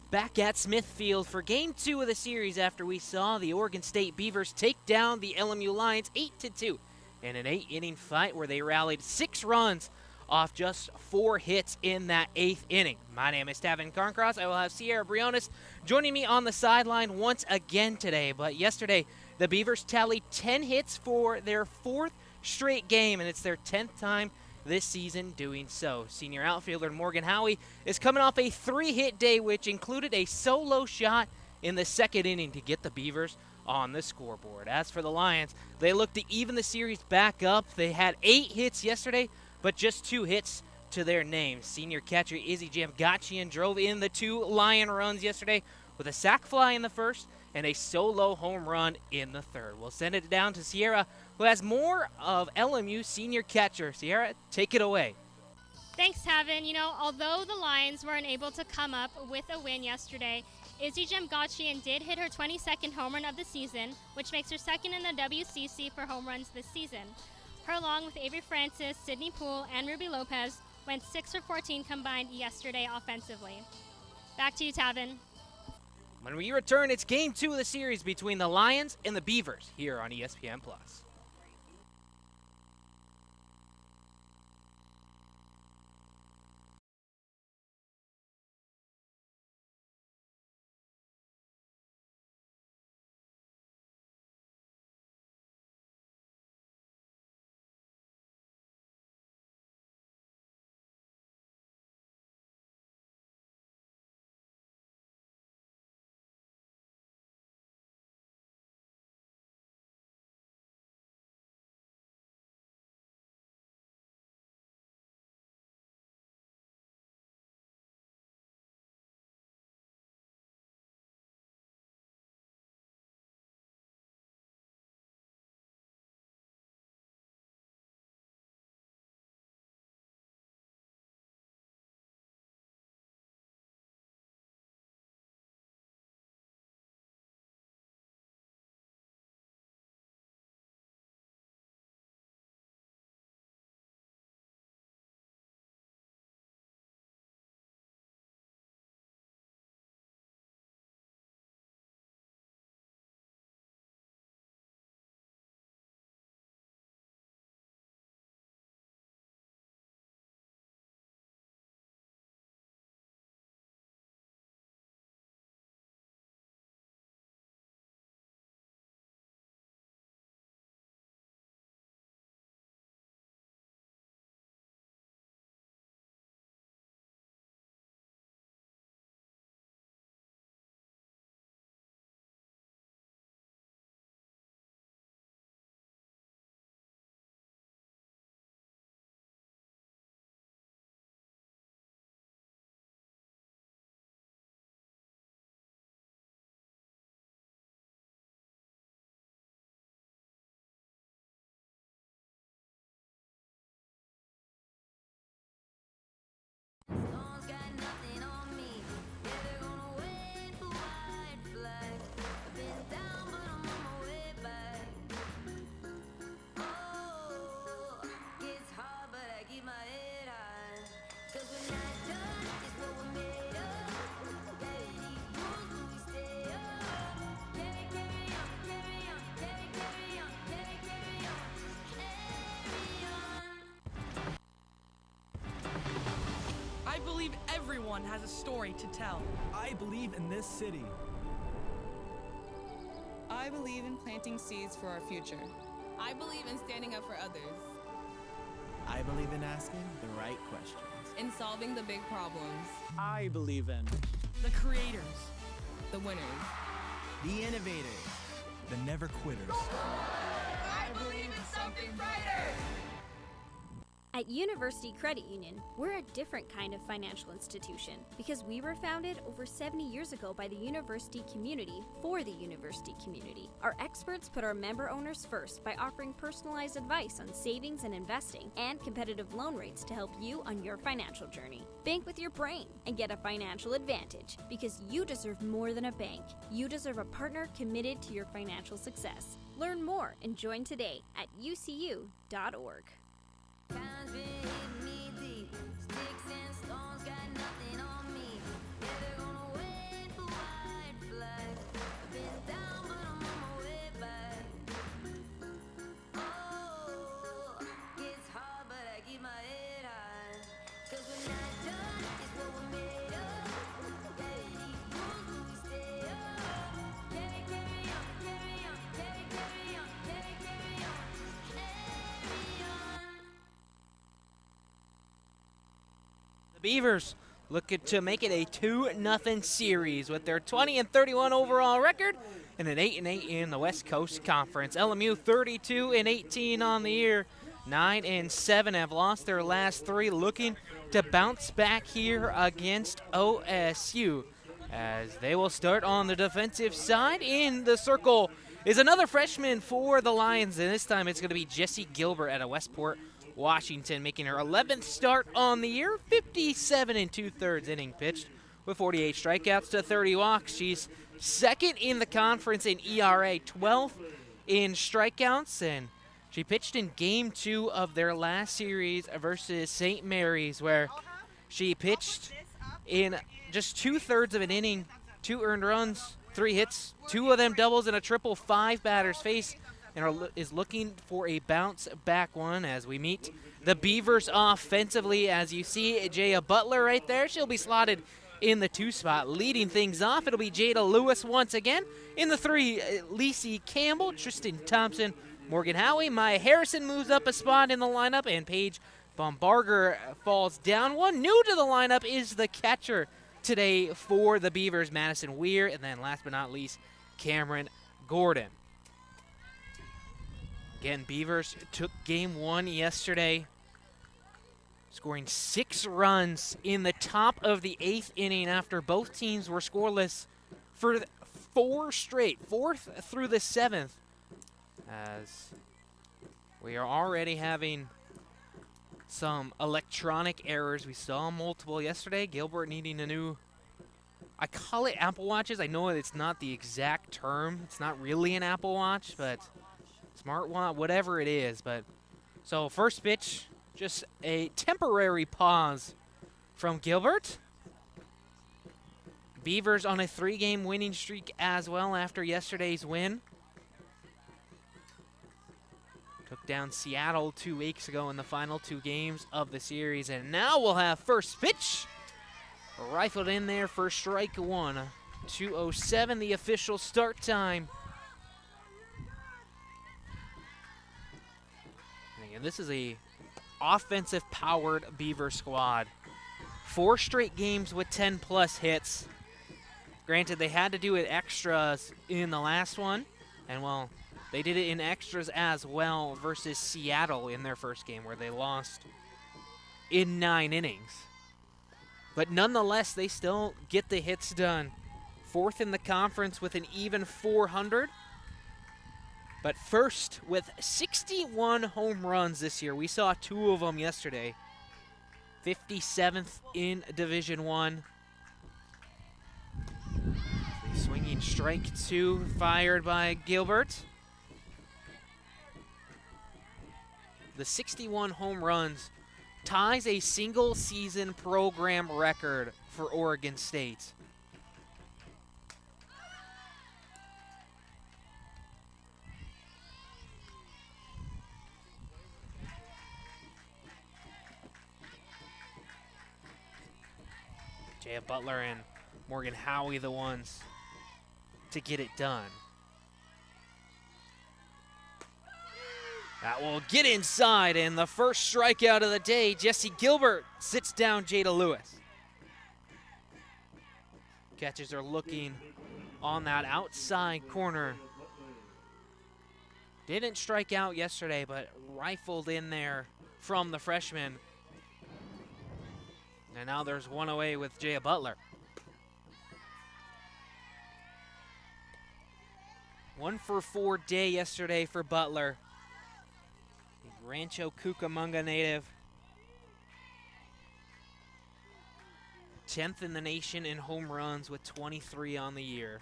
Back at Smithfield for Game 2 of the series after we saw the Oregon State Beavers take down the LMU Lions 8-2 in an 8-inning fight where they rallied 6 runs off just 4 hits in that 8th inning. My name is Tavin Carncross. I will have Sierra Briones joining me on the sideline once again today. But yesterday, the Beavers tallied 10 hits for their 4th straight game, and it's their 10th time this season doing so. Senior outfielder Morgan Howie is coming off a 3-hit day, which included a solo shot in the 2nd inning to get the Beavers on the scoreboard. As for the Lions, they look to even the series back up. They had 8 hits yesterday, but just 2 hits to their name. Senior catcher Izzy Jamgachian drove in the 2 Lion runs yesterday with a sac fly in the 1st and a solo home run in the 3rd. We'll send it down to Sierra, who has more of LMU senior catcher. Sierra, take it away. Thanks, Tavin. Although the Lions weren't able to come up with a win yesterday, Izzy Jamgachian did hit her 22nd home run of the season, which makes her 2nd in the WCC for home runs this season. Her, along with Avery Francis, Sydney Poole, and Ruby Lopez, went 6 for 14 combined yesterday offensively. Back to you, Tavin. When we return, it's Game 2 of the series between the Lions and the Beavers here on ESPN+. I believe everyone has a story to tell. I believe in this city. I believe in planting seeds for our future. I believe in standing up for others. I believe in asking the right questions. In solving the big problems. I believe in The creators. The winners. the innovators, the never quitters. I believe in something brighter! At University Credit Union, we're a different kind of financial institution because we were founded over 70 years ago by the university community for the university community. Our experts put our member owners first by offering personalized advice on savings and investing and competitive loan rates to help you on your financial journey. Bank with your brain and get a financial advantage because you deserve more than a bank. You deserve a partner committed to your financial success. Learn more and join today at ucu.org. Times been hitting me deep. Sticks and stones got nothing on me. Yeah, they're gonna wait Beavers looking to make it a 2-0 series with their 20-31 overall record and an 8-8 in the West Coast Conference. LMU 32-18 on the year. 9-7 have lost their last 3, looking to bounce back here against OSU, as they will start on the defensive side. In the circle is another freshman for the Lions, and this time it's going to be Jessie Gilbert out of Westport, Washington, making her 11th start on the year. 57 2/3 inning pitched with 48 strikeouts to 30 walks. She's second in the conference in ERA, 12th in strikeouts, and she pitched in Game 2 of their last series versus St. Mary's, where she pitched in just 2/3 of an inning, 2 earned runs, 3 hits, 2 of them doubles and a triple, 5 batters faced, and is looking for a bounce-back one as we meet the Beavers offensively. As you see, Jaya Butler right there, she'll be slotted in the 2 spot. Leading things off, it'll be Jada Lewis once again. In the 3, Lacey Campbell, Tristan Thompson, Morgan Howie. Maya Harrison moves up a spot in the lineup, and Paige Bombarger falls down. One new to the lineup is the catcher today for the Beavers, Madison Weir, and then last but not least, Cameron Gordon. Again, Beavers took Game 1 yesterday, scoring 6 runs in the top of the 8th inning after both teams were scoreless for 4 straight, 4th through the 7th, as we are already having some electronic errors. We saw multiple yesterday. Gilbert needing a new, I call it Apple Watches. I know it's not the exact term. It's not really an Apple Watch, but smart watch, whatever it is. But so first pitch, just a temporary pause from Gilbert. Beavers on a 3-game winning streak as well after yesterday's win. Took down Seattle 2 weeks ago in the final 2 games of the series. And now we'll have first pitch. Rifled in there for strike 1. 2:07 the official start time. And again, this is a offensive-powered Beaver squad. 4 straight games with 10-plus hits. Granted, they had to do it extras in the last one. And, well, they did it in extras as well versus Seattle in their first game, where they lost in 9 innings. But nonetheless, they still get the hits done. 4th in the conference with an even 400. But first with 61 home runs this year. We saw 2 of them yesterday. 57th in Division I. Swinging strike 2 fired by Gilbert. The 61 home runs ties a single-season program record for Oregon State. Jaya Butler and Morgan Howie the ones to get it done. That will get inside, and the first strikeout of the day, Jessie Gilbert sits down Jada Lewis. Catchers are looking on that outside corner. Didn't strike out yesterday, but rifled in there from the freshman. And now there's one away with Jaya Butler. 1 for 4 day yesterday for Butler. Rancho Cucamonga native. 10th in the nation in home runs with 23 on the year.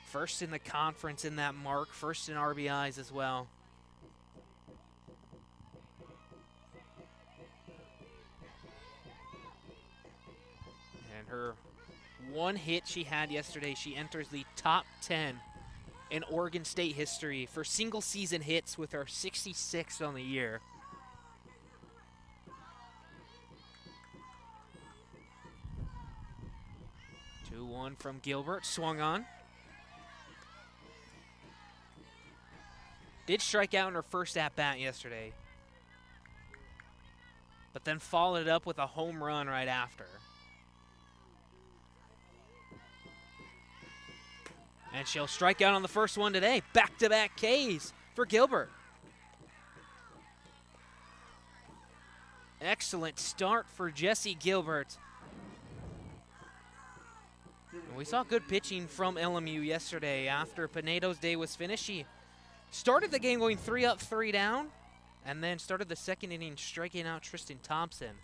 First in the conference in that mark, first in RBIs as well. And her 1 hit she had yesterday, she enters the top 10 in Oregon State history for single season hits with her 66th on the year. Two 2-1 from Gilbert, swung on. Did strike out in her first at-bat yesterday. but then followed it up with a home run right after. And she'll strike out on the first one today. Back-to-back Ks for Gilbert. Excellent start for Jessie Gilbert. And we saw good pitching from LMU yesterday after Pinedo's day was finished. She started the game going 3 up, 3 down, and then started the second inning striking out Tristan Thompson.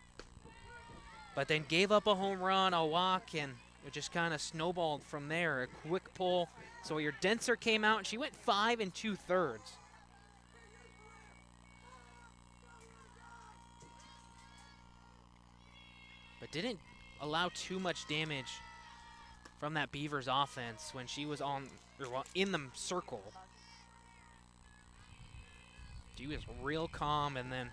But then gave up a home run, a walk, and it just kind of snowballed from there. A quick pull. So your Denser came out, and she went 5 2/3. But didn't allow too much damage from that Beavers offense when she was on, or in the circle. She was real calm and then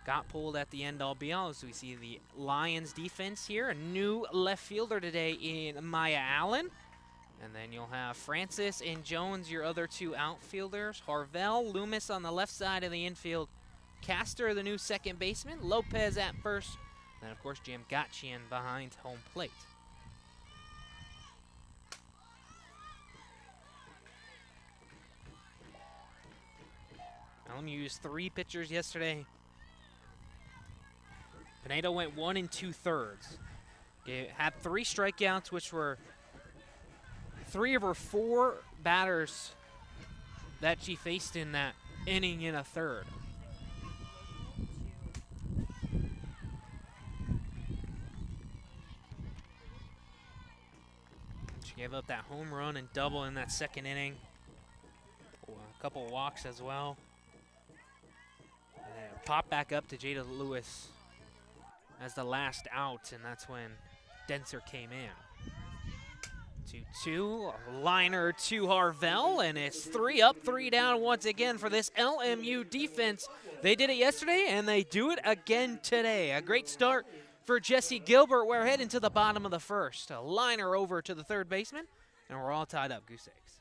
got pulled at the end all be all. So we see the Lions defense here. A new left fielder today in Maya Allen. And then you'll have Francis and Jones, your other two outfielders. Harvell, Loomis on the left side of the infield. Castor, the new second baseman. Lopez at first. And of course, Jamgatchian behind home plate. LMU used 3 pitchers yesterday. Pinedo went 1 2/3. Had 3 strikeouts, which were 3 of her 4 batters that she faced in that inning in a third. She gave up that home run and double in that second inning. A couple walks as well. And then it popped back up to Jada Lewis as the last out, and that's when Denser came in. 2-2, liner to Harvell, and it's 3 up, 3 down once again for this LMU defense. They did it yesterday, and they do it again today. A great start for Jessie Gilbert. We're heading to the bottom of the first. A liner over to the third baseman, and we're all tied up, goose eggs.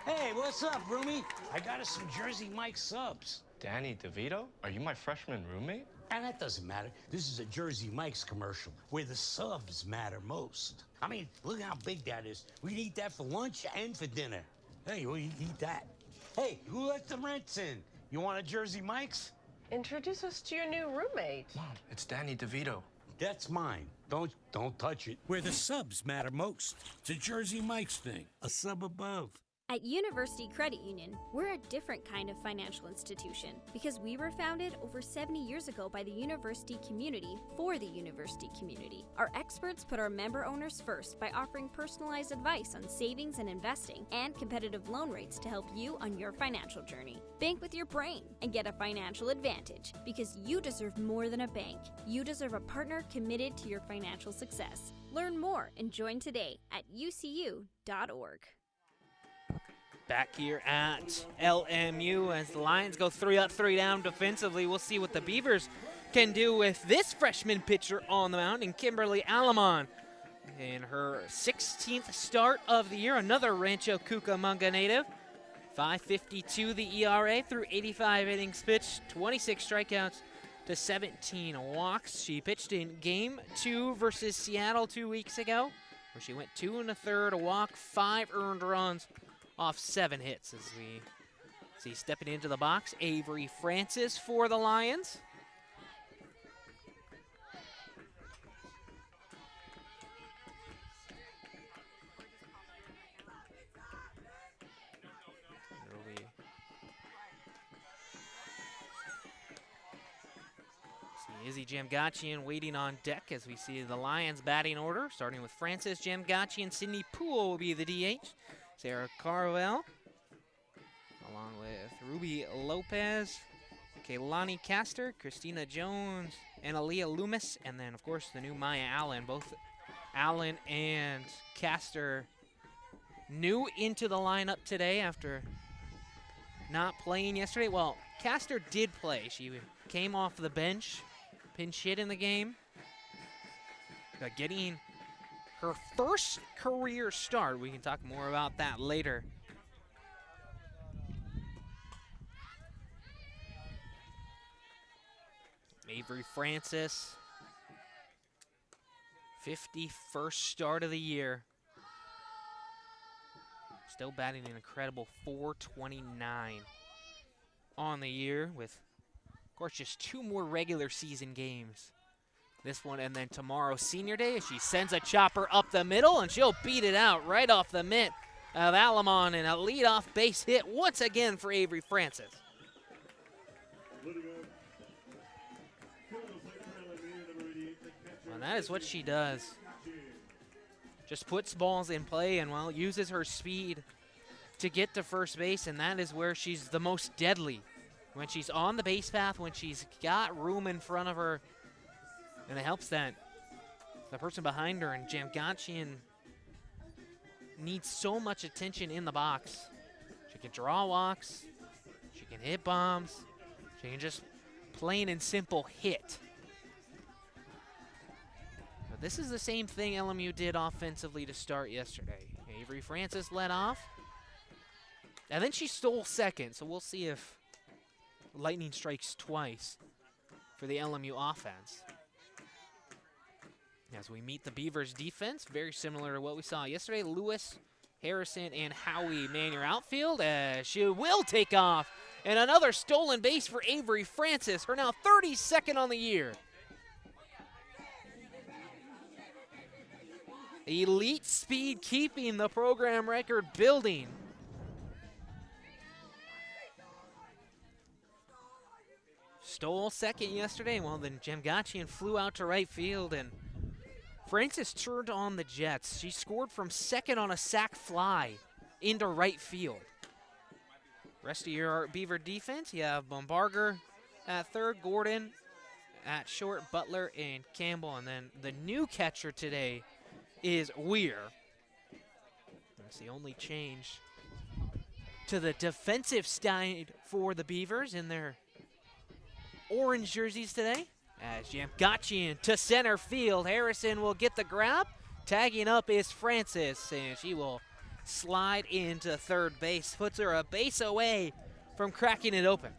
Hey, what's up, roomie? I got us some Jersey Mike subs. Danny DeVito? Are you my freshman roommate? And that doesn't matter. This is a Jersey Mike's commercial where the subs matter most. I mean, look how big that is. We'd eat that for lunch and for dinner. Hey, we'll eat that. Hey, who let the rents in? You want a Jersey Mike's? Introduce us to your new roommate. Mom, it's Danny DeVito. That's mine. Don't touch it. Where the subs matter most. It's a Jersey Mike's thing. A sub above. At University Credit Union, we're a different kind of financial institution because we were founded over 70 years ago by the university community for the university community. Our experts put our member owners first by offering personalized advice on savings and investing and competitive loan rates to help you on your financial journey. Bank with your brain and get a financial advantage because you deserve more than a bank. You deserve a partner committed to your financial success. Learn more and join today at ucu.org. Back here at LMU as the Lions go 3 up, 3 down defensively. We'll see what the Beavers can do with this freshman pitcher on the mound in Kimberly Alamon. In her 16th start of the year, another Rancho Cucamonga native. 5.52 the ERA through 85 innings pitched, 26 strikeouts to 17 walks. She pitched in Game 2 versus Seattle 2 weeks ago, where she went 2 1/3, a walk, 5 earned runs off 7 hits. As we see stepping into the box, Avery Francis for the Lions. Izzy Jamgatchian waiting on deck as we see the Lions batting order, starting with Francis Jamgatchian. Sydney Poole will be the DH. Sarah Carwell, along Ruby Lopez, Kaylani Castor, Christina Jones, and Aaliyah Loomis, and then, of course, the new Maya Allen. Both Allen and Castor new into the lineup today after not playing yesterday. Well, Castor did play. She came off the bench, pinch hit in the game, getting her first career start. We can talk more about that later. Avery Francis, 51st start of the year. Still batting an incredible .429 on the year with, of course, just 2 more regular season games. This one and then tomorrow, senior day, she sends a chopper up the middle, and she'll beat it out right off the mitt of Alamon, and a leadoff base hit once again for Avery Francis. And that is what she does. Just puts balls in play and, well, uses her speed to get to first base, and that is where she's the most deadly. When she's on the base path, when she's got room in front of her, and it helps that the person behind her and Jamgachian needs so much attention in the box. She can draw walks, she can hit bombs, she can just plain and simple hit. This is the same thing LMU did offensively to start yesterday. Avery Francis led off, and then she stole second, so we'll see if lightning strikes twice for the LMU offense. As we meet the Beavers defense, very similar to what we saw yesterday. Lewis, Harrison, and Howie man your outfield, as she will take off. And another stolen base for Avery Francis, her now 32nd on the year. Elite speed keeping the program record building. Stole second yesterday. Well, then Jamgachian flew out to right field, and Francis turned on the Jets. She scored from second on a sac fly into right field. Rest of your Beaver defense, you have Bombarger at third, Gordon at short, Butler and Campbell. And then the new catcher today is Weir. That's the only change to the defensive side for the Beavers in their orange jerseys today. As Jamgachian to center field, Harrison will get the grab. Tagging up is Francis, and she will slide into third base. Puts her a base away from cracking it open.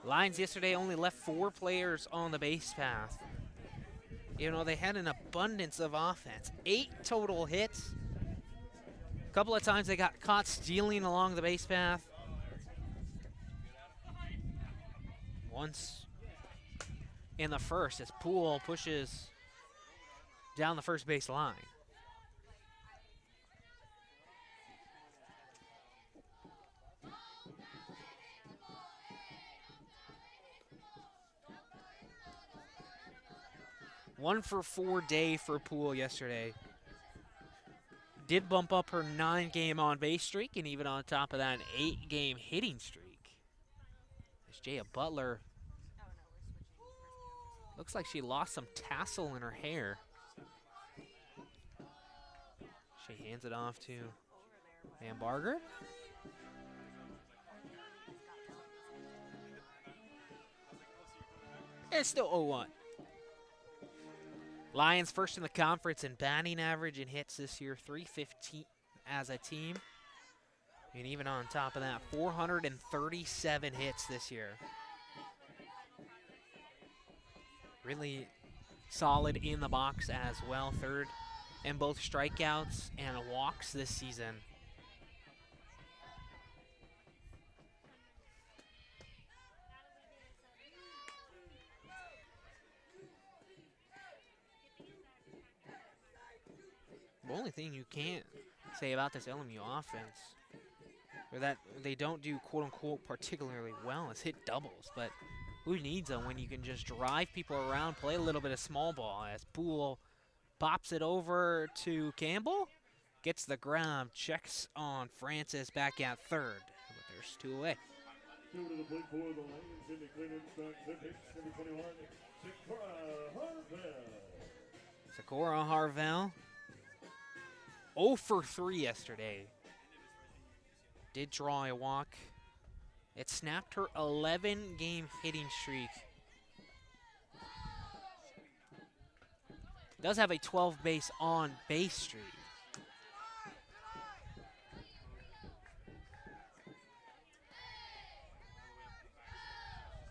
Lions yesterday only left 4 players on the base path. You know, they had an abundance of offense. 8 total hits. A couple of times they got caught stealing along the base path. Once in the first as Poole pushes down the first base line. One for 4 day for Poole yesterday. Did bump up her 9-game on-base streak, and even on top of that, an 8-game hitting streak. As Jaya Butler looks like she lost some tassel in her hair. She hands it off to Van Barger. And it's still 0-1. Lions first in the conference in batting average and hits this year, 315 as a team. And even on top of that, 437 hits this year. Really solid in the box as well. Third in both strikeouts and walks this season. The only thing you can't say about this LMU offense, or that they don't do quote-unquote particularly well, is hit doubles. But Who needs them when you can just drive people around, play a little bit of small ball as Poole pops it over to Campbell. Gets the grab, checks on Francis back at third. But there's 2 away. Sakura Harvell, 0 for 3 yesterday. Did draw a walk. It snapped her 11-game hitting streak. Does have a 12-base on base streak.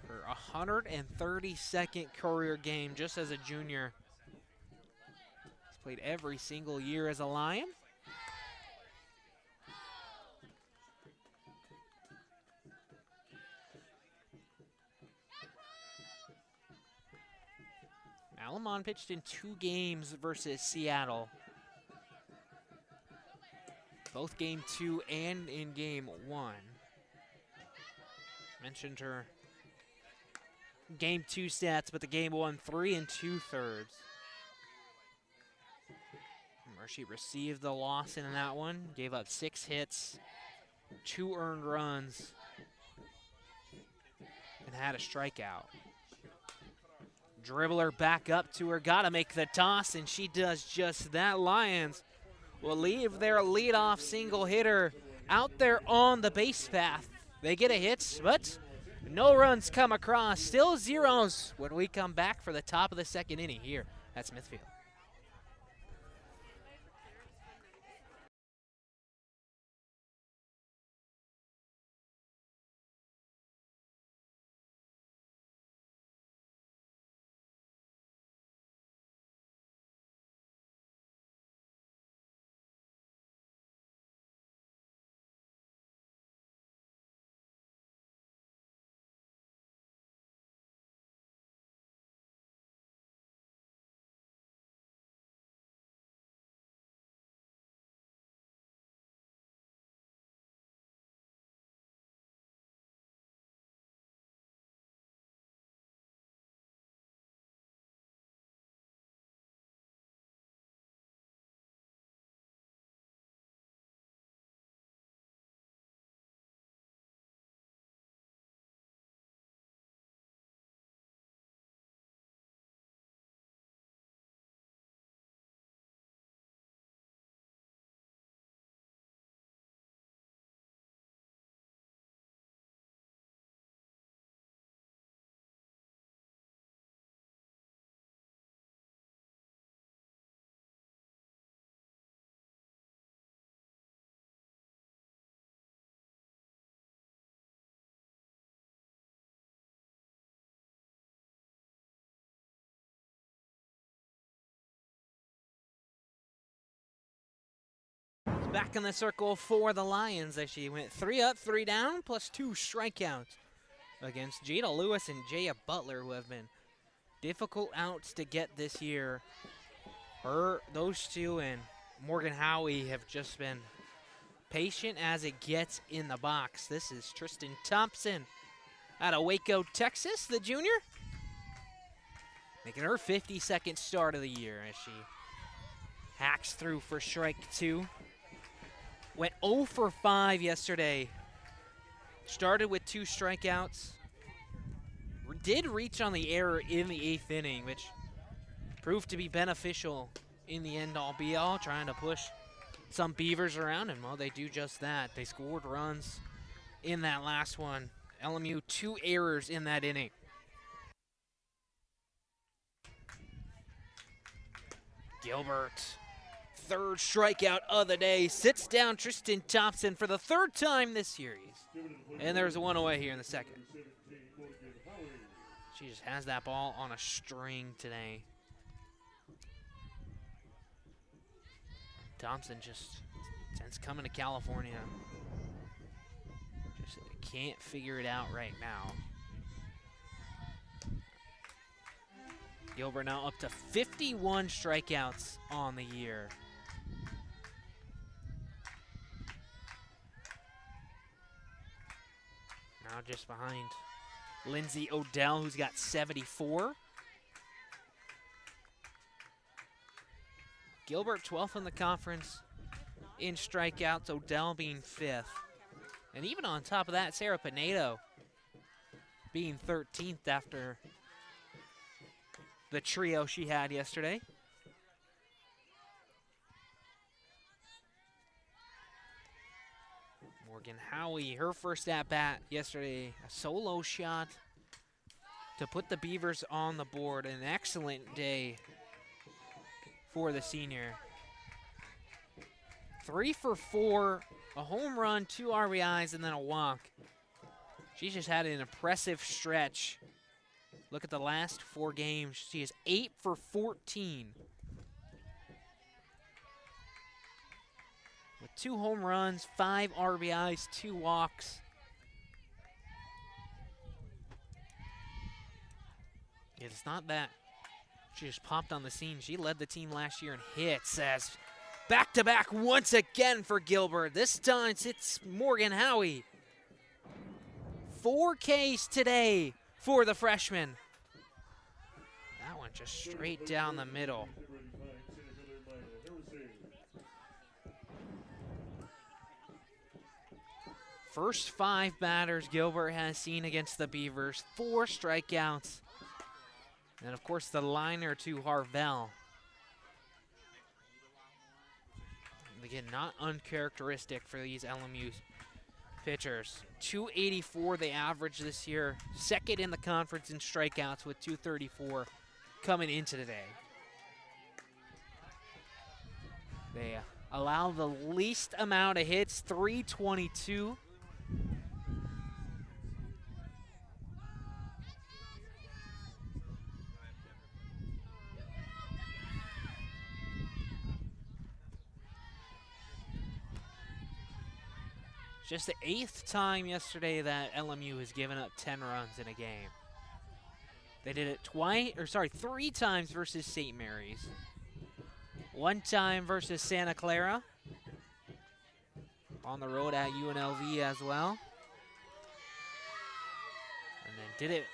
Her 132nd career game just as a junior. She's played every single year as a Lion. Alamon pitched in 2 games versus Seattle. Both game 2 and in game 1. Mentioned her game 2 stats, but the game 1, 3 2/3. Where she received the loss in that one, gave up 6 hits, 2 earned runs, and had a strikeout. Dribbler back up to her, gotta make the toss, and she does just that. Lions will leave their leadoff single hitter out there on the base path. They get a hit, but no runs come across. Still zeros when we come back for the top of the 2nd inning here at Smithfield. Back in the circle for the Lions as she went 3 up, 3 down, plus 2 strikeouts against Jada Lewis and Jaya Butler, who have been difficult outs to get this year. Those two and Morgan Howie have just been patient as it gets in the box. This is Tristan Thompson out of Waco, Texas, the junior, making her 52nd start of the year as she hacks through for strike 2. Went 0 for 5 yesterday. Started with 2 strikeouts. Did reach on the error in the 8th inning, which proved to be beneficial in the end all be all, trying to push some Beavers around, and well, they do just that. They scored runs in that last one. LMU 2 errors in that inning. Gilbert, 3rd strikeout of the day, sits down Tristan Thompson for the 3rd time this series. And there's a 1 away here in the 2nd. She just has that ball on a string today. Thompson just, since coming to California, just can't figure it out right now. Gilbert now up to 51 strikeouts on the year. Now just behind Lindsay Odell, who's got 74. Gilbert 12th in the conference in strikeouts, Odell being 5th. And even on top of that, Sarah Pinedo being 13th after the trio she had yesterday. Morgan Howie, her first at-bat yesterday, a solo shot to put the Beavers on the board. An excellent day for the senior. 3 for 4, a home run, 2 RBIs, and then a walk. She's just had an impressive stretch. Look at the last 4 games. She is 8 for 14. With 2 home runs, 5 RBIs, 2 walks. It's not that she just popped on the scene. She led the team last year in hits as back-to-back once again for Gilbert. This time it's Morgan Howie. 4 Ks today for the freshman. That one just straight down the middle. First 5 batters Gilbert has seen against the Beavers, 4 strikeouts. And of course the liner to Harvell. Again, not uncharacteristic for these LMU pitchers. 284 they average this year, second in the conference in strikeouts with 234 coming into today. They allow the least amount of hits, 322. Just the 8th time yesterday that LMU has given up 10 runs in a game. They did it 3 times versus St. Mary's. 1 time versus Santa Clara. On the road at UNLV as well. And then did it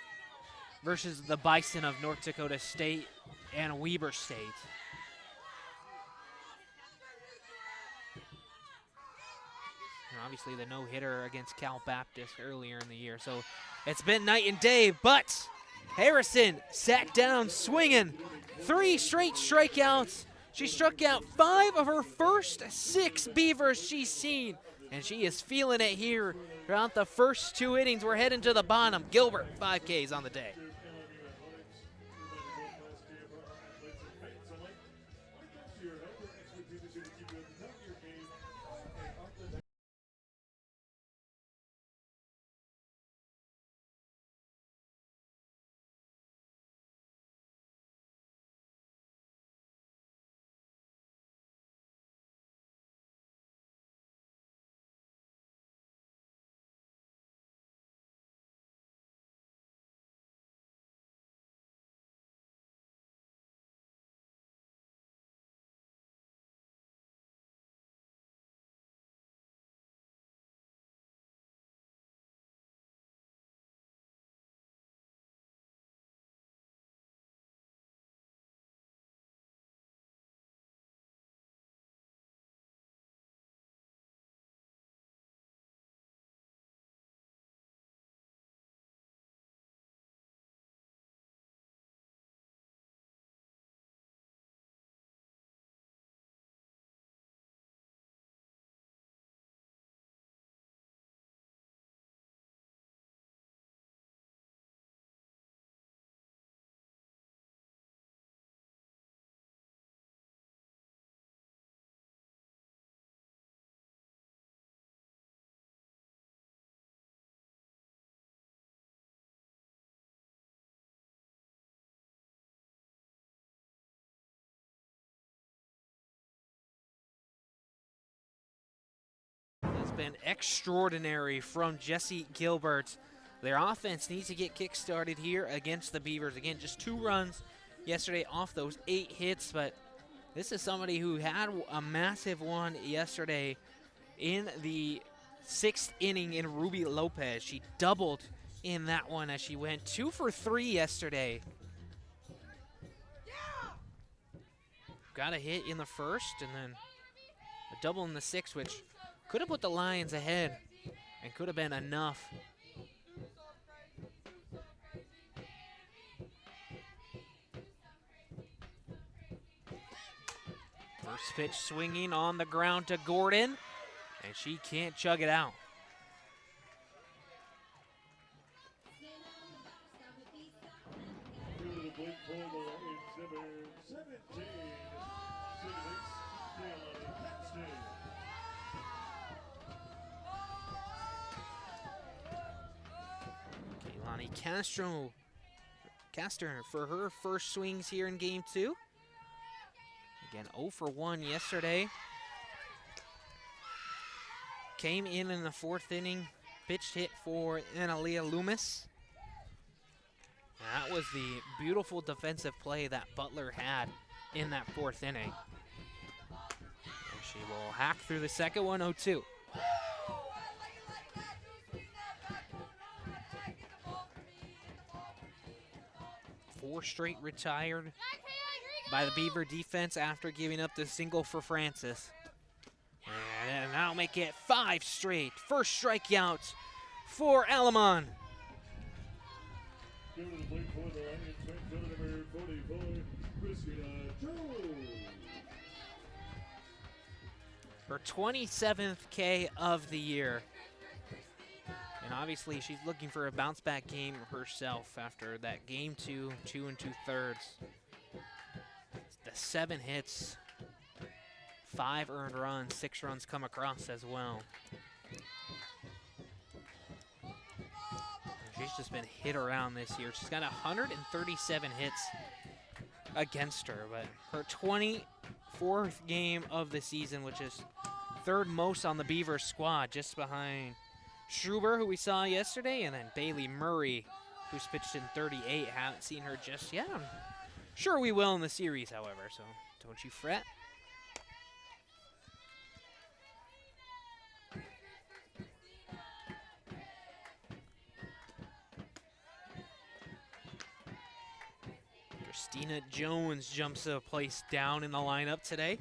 versus the Bison of North Dakota State and Weber State. And obviously the no-hitter against Cal Baptist earlier in the year. So it's been night and day, but Harrison sat down swinging. 3 straight strikeouts. She struck out 5 of her first 6 Beavers she's seen. And she is feeling it here throughout the first 2 innings. We're heading to the bottom. Gilbert, 5 Ks on the day. It's been extraordinary from Jessie Gilbert. Their offense needs to get kick-started here against the Beavers. Again, just 2 runs yesterday off those 8 hits, but this is somebody who had a massive one yesterday in the 6th inning in Ruby Lopez. She doubled in that one as she went 2 for 3 yesterday. Got a hit in the first and then a double in the sixth, which could have put the Lions ahead and could have been enough. First pitch swinging on the ground to Gordon, and she can't chug it out. Kaylani Castor for her first swings here in game 2. Again, 0 for 1 yesterday. Came in the 4th inning, pitched hit for Analia Loomis. That was the beautiful defensive play that Butler had in that 4th inning. And she will hack through the second one, 0-2. Four straight retired by the Beaver defense after giving up the single for Francis. And that'll make it 5 straight. First strikeout for Alamon. Her 27th K of the year. And obviously she's looking for a bounce back game herself after that game 2, 2 2/3. The 7 hits, 5 earned runs, 6 runs come across as well. She's just been hit around this year. She's got 137 hits against her, but her 24th game of the season, which is 3rd most on the Beavers squad, just behind Schruber, who we saw yesterday, and then Bailey Murray, who's pitched in 38. Haven't seen her just yet. I'm sure we will in the series, however, so don't you fret. Christina Jones jumps a place down in the lineup today.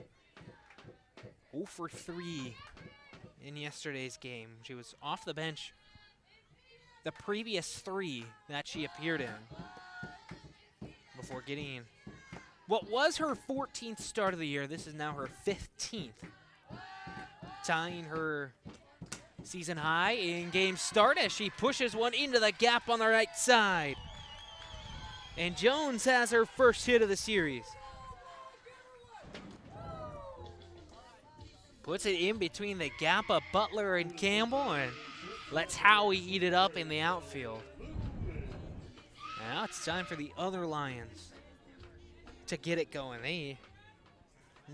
0 for 3 in yesterday's game. She was off the bench the previous 3 that she appeared in before getting what was her 14th start of the year. This is now her 15th, tying her season high in game start as she pushes one into the gap on the right side. And Jones has her first hit of the series. Puts it in between the gap of Butler and Campbell and lets Howie eat it up in the outfield. Now it's time for the other Lions to get it going. They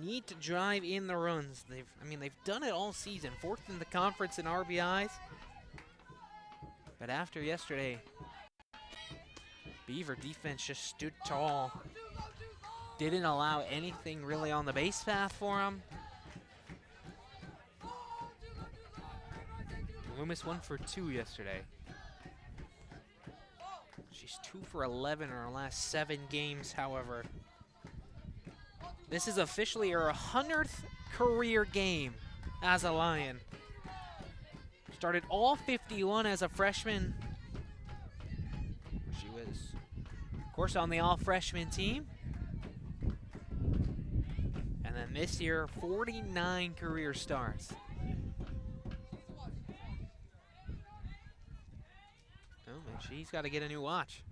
need to drive in the runs. They've done it all season. 4th in the conference in RBIs. But after yesterday, Beaver defense just stood tall. Didn't allow anything really on the base path for them. Loomis 1 for 2 yesterday. She's 2 for 11 in her last 7 games, however. This is officially her 100th career game as a Lion. Started all 51 as a freshman. She was, of course, on the all-freshman team. And then this year, 49 career starts. She's got to get a new watch.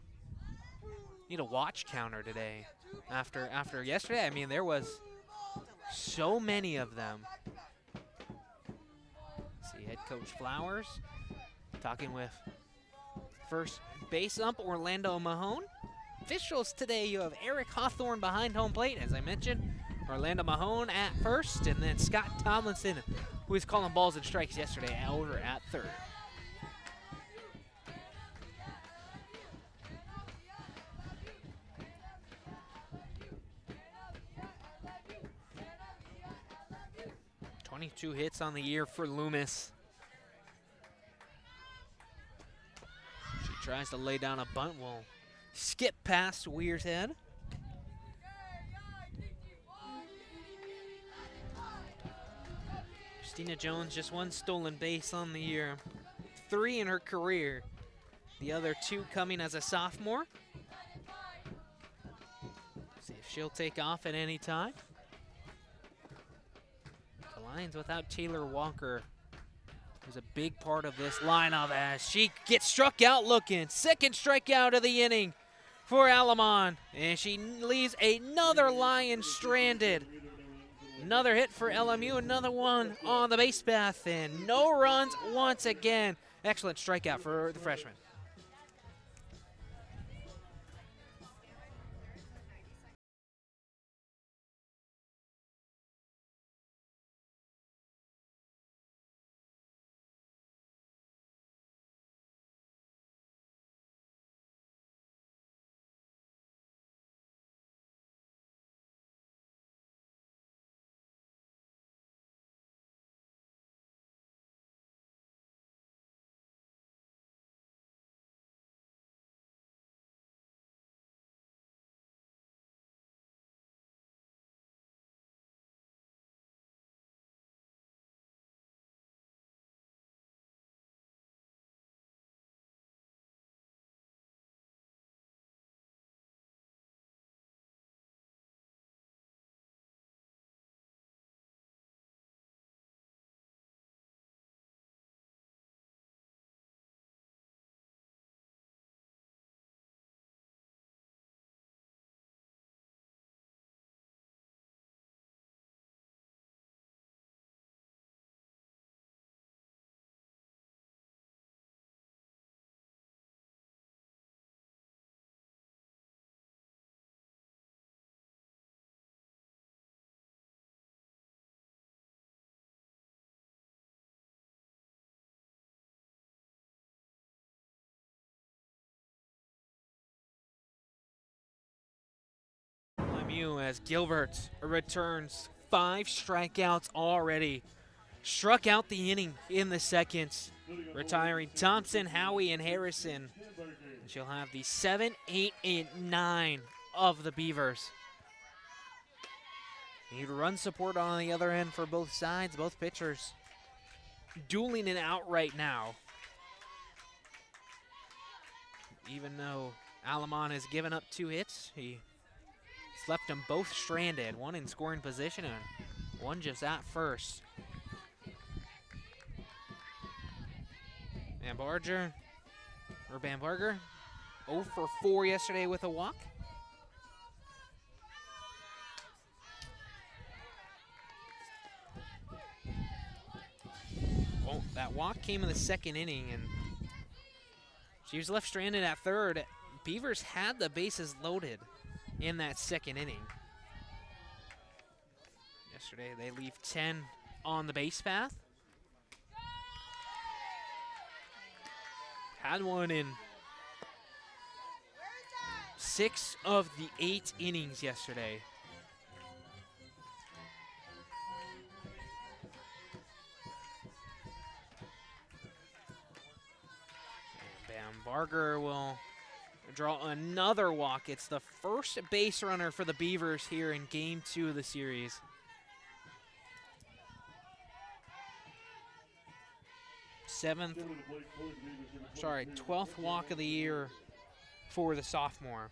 Need a watch counter today. After yesterday, I mean, there was so many of them. Let's see, head coach Flowers talking with first base ump Orlando Mahone. Officials today, you have Eric Hawthorne behind home plate, as I mentioned. Orlando Mahone at first, and then Scott Tomlinson, who was calling balls and strikes yesterday, over at third. Two hits on the year for Loomis. She tries to lay down a bunt, will skip past Weir's head. Christina Jones, just one stolen base on the year. 3 in her career. The other 2 coming as a sophomore. See if she'll take off at any time. The Lions without Taylor Walker was a big part of this lineup as she gets struck out looking. Second strikeout of the inning for Alamon. And she leaves another Lion stranded. Another hit for LMU, another one on the base path, and no runs once again. Excellent strikeout for the freshman. LMU as Gilbert returns 5 strikeouts already. Struck out the inning in the second, retiring Thompson, Howie, and Harrison. And she'll have the 7, 8, and 9 of the Beavers. Need run support on the other end for both sides, both pitchers dueling it out right now. Even though Alamon has given up 2 hits, he's left them both stranded, one in scoring position and one just at first. Bamberger 0 for 4 yesterday with a walk. Well, that walk came in the second inning, and she was left stranded at third. Beavers had the bases loaded in that second inning. Yesterday, they leave 10 on the base path. Had one in 6 of the 8 innings yesterday. Bamberger will draw another walk. It's the first base runner for the Beavers here in Game 2 of the series. Twelfth walk of the year for the sophomore.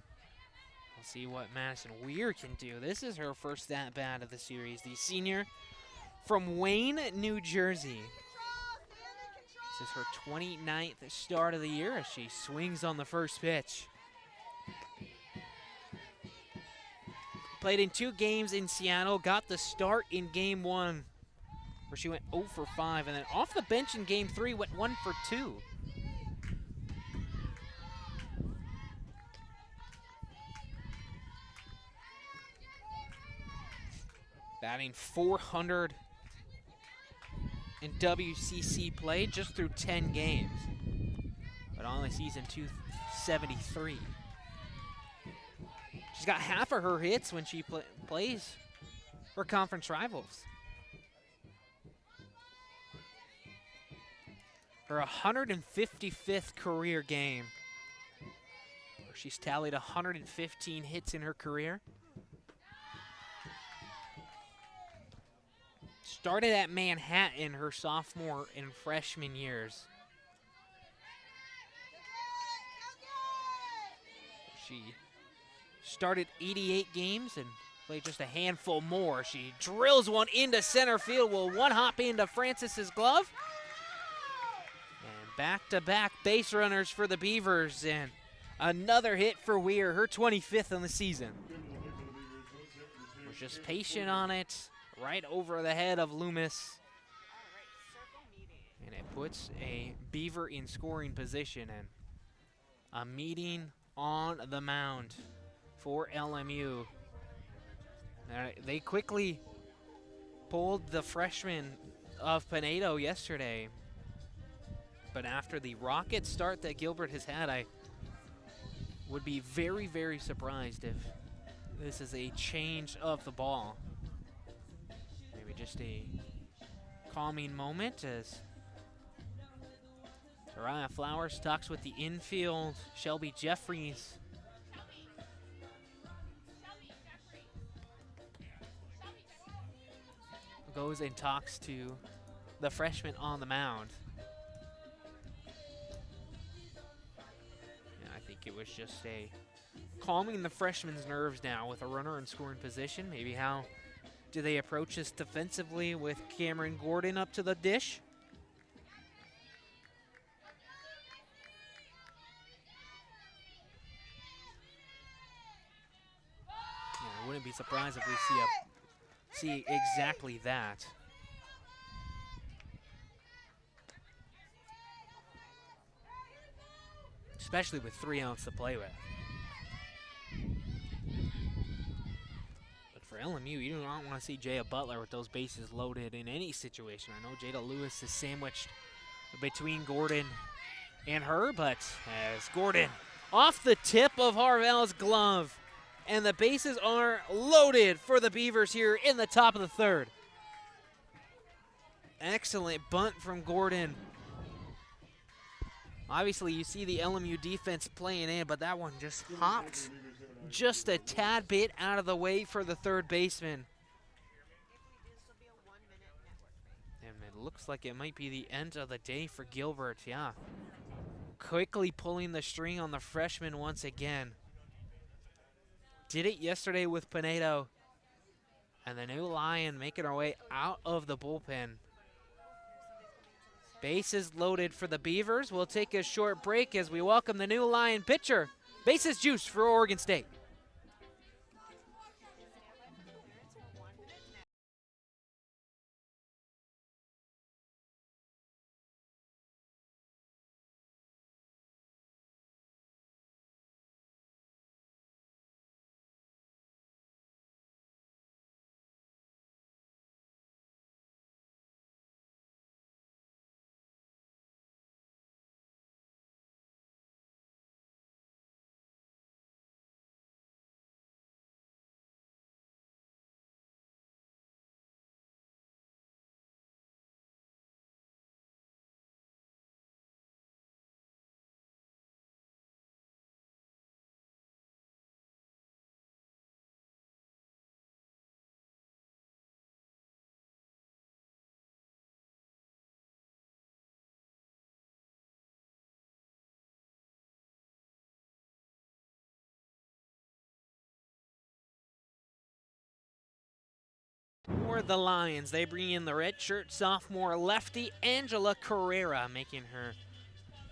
We'll see what Madison Weir can do. This is her first at-bat of the series. The senior from Wayne, New Jersey. This is her 29th start of the year as she swings on the first pitch. Played in 2 games in Seattle, got the start in Game 1, where she went 0 for 5, and then off the bench in Game 3 went 1 for 2. Batting .400 in WCC play just through 10 games, but on the season .273. She's got half of her hits when she plays for conference rivals. Her 155th career game She's tallied 115 hits in her career. Started at Manhattan her sophomore and freshman years. She started 88 games and played just a handful more. She drills one into center field, will one hop into Francis's glove. And back-to-back base runners for the Beavers, and another hit for Weir, her 25th on the season. Was just patient on it, right over the head of Loomis. And it puts a Beaver in scoring position, and a meeting on the mound for LMU. They quickly pulled the freshman of Pinedo yesterday. But after the rocket start that Gilbert has had, I would be very, very surprised if this is a change of the ball. Maybe just a calming moment as Soraya Flowers talks with the infield. Shelby Jeffries goes and talks to the freshman on the mound. And I think it was just a calming the freshman's nerves now with a runner in scoring position. Maybe how do they approach this defensively with Cameron Gordon up to the dish? I wouldn't be surprised if we see exactly that. Especially with 3 outs to play with. But for LMU, you do not want to see Jada Butler with those bases loaded in any situation. I know Jada Lewis is sandwiched between Gordon and her, but as Gordon off the tip of Harvell's glove, and the bases are loaded for the Beavers here in the top of the third. Excellent bunt from Gordon. Obviously, you see the LMU defense playing in, but that one just hopped just a tad bit out of the way for the third baseman. And it looks like it might be the end of the day for Gilbert, yeah. Quickly pulling the string on the freshman once again. Did it yesterday with Pinedo. And the new Lion making our way out of the bullpen. Bases loaded for the Beavers. We'll take a short break as we welcome the new Lion pitcher. Bases juiced for Oregon State. For the Lions, they bring in the redshirt sophomore lefty Angela Carrera, making her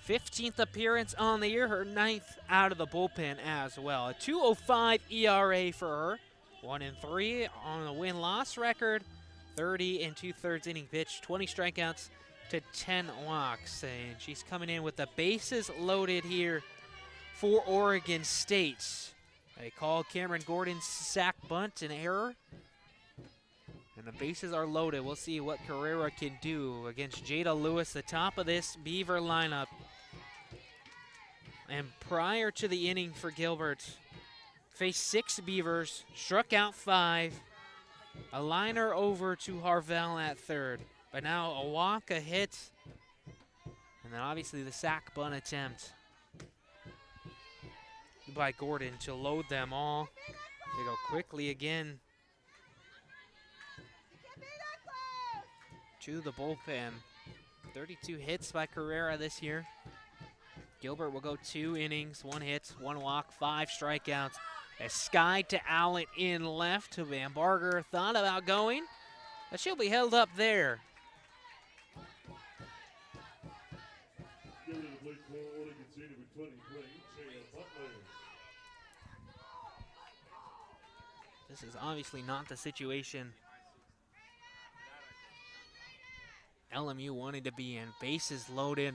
15th appearance on the year, her 9th out of the bullpen as well. A 2.05 ERA for her, 1-3 on the win-loss record, 30 2/3 inning pitch, 20 strikeouts to 10 walks, and she's coming in with the bases loaded here for Oregon State. They call Cameron Gordon's sac bunt an error. And the bases are loaded. We'll see what Carrera can do against Jada Lewis, the top of this Beaver lineup. And prior to the inning for Gilbert, faced 6 Beavers, struck out 5, a liner over to Harvell at third. But now a walk, a hit, and then obviously the sac bunt attempt. by Gordon to load them all. They go quickly again to the bullpen. 32 hits by Carrera this year. Gilbert will go 2 innings, 1 hit, 1 walk, 5 strikeouts. A sky to Allen in left to Van Barger. Thought about going, but she'll be held up there. This is obviously not the situation LMU wanted to be in. Bases loaded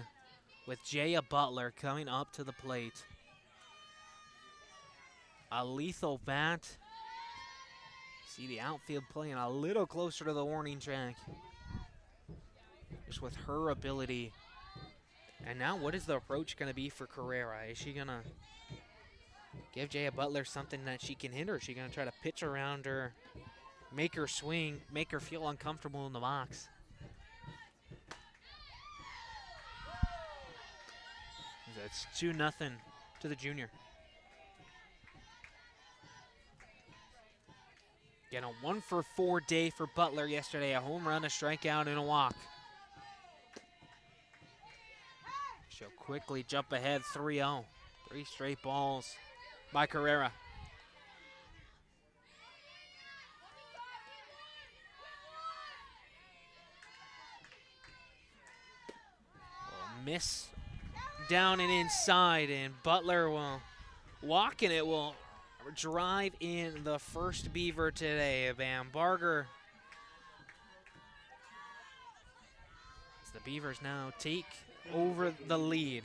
with Jaya Butler coming up to the plate. A lethal bat. See the outfield playing a little closer to the warning track. Just with her ability. And now what is the approach going to be for Carrera? Is she going to give Jaya Butler something that she can hit, or is she going to try to pitch around her, make her swing, make her feel uncomfortable in the box? It's 2-0 to the junior. Again, a 1-for-4 day for Butler yesterday. A home run, a strikeout, and a walk. She'll quickly jump ahead 3-0. 3 straight balls by Carrera. Miss down and inside, and Butler will walk, and it will drive in the first Beaver today. Van Barger. As the Beavers now take over the lead.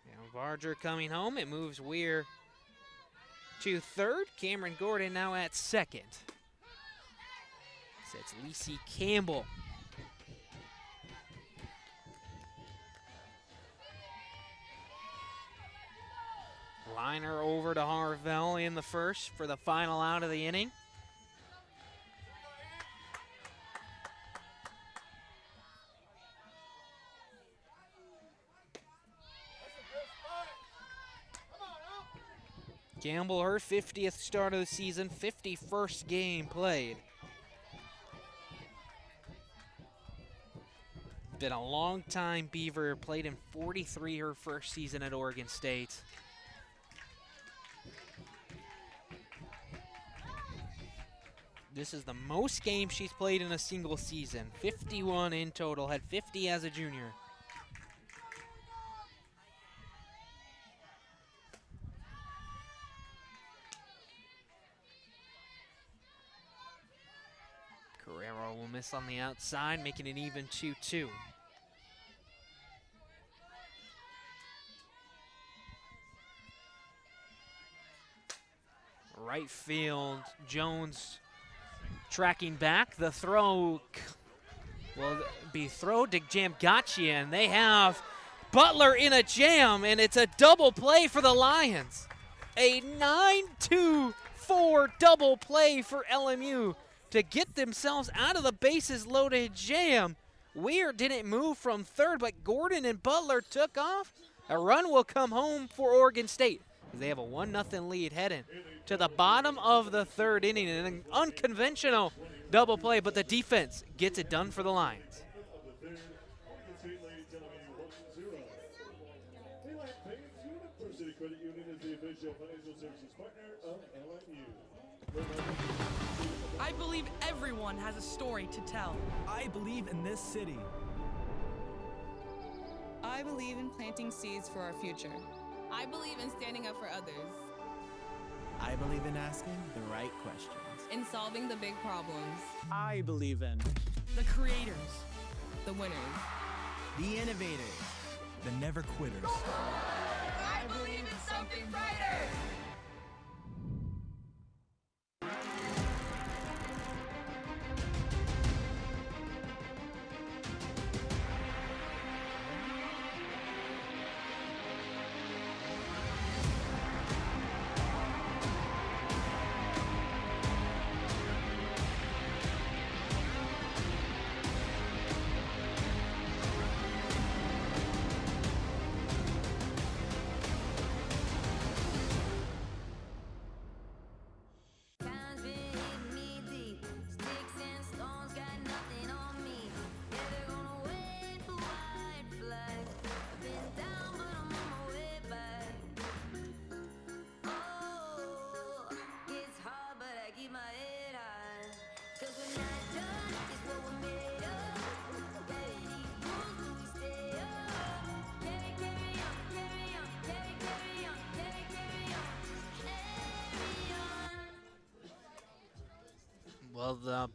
Van Barger coming home. It moves Weir to third. Cameron Gordon now at second. It's Lacey Campbell. Liner over to Harvell in the first for the final out of the inning. Campbell, her 50th start of the season, 51st game played. Been a long time Beaver, played in 43 her first season at Oregon State. This is the most games she's played in a single season. 51 in total, had 50 as a junior. Carrera will miss on the outside, making it even 2-2. Right field, Jones tracking back. The throw will be thrown to Jamgachian. They have Butler in a jam, and it's a double play for the Lions. A 9-2-4 double play for LMU to get themselves out of the bases loaded jam. Weir didn't move from third, but Gordon and Butler took off. A run will come home for Oregon State. They have a 1-0 lead heading to the bottom of the third inning. An unconventional double play, but the defense gets it done for the Lions. I believe everyone has a story to tell. I believe in this city. I believe in planting seeds for our future. I believe in standing up for others. I believe in asking the right questions. In solving the big problems. I believe in The creators. The winners. the innovators, the never quitters. I believe in something brighter. Well, the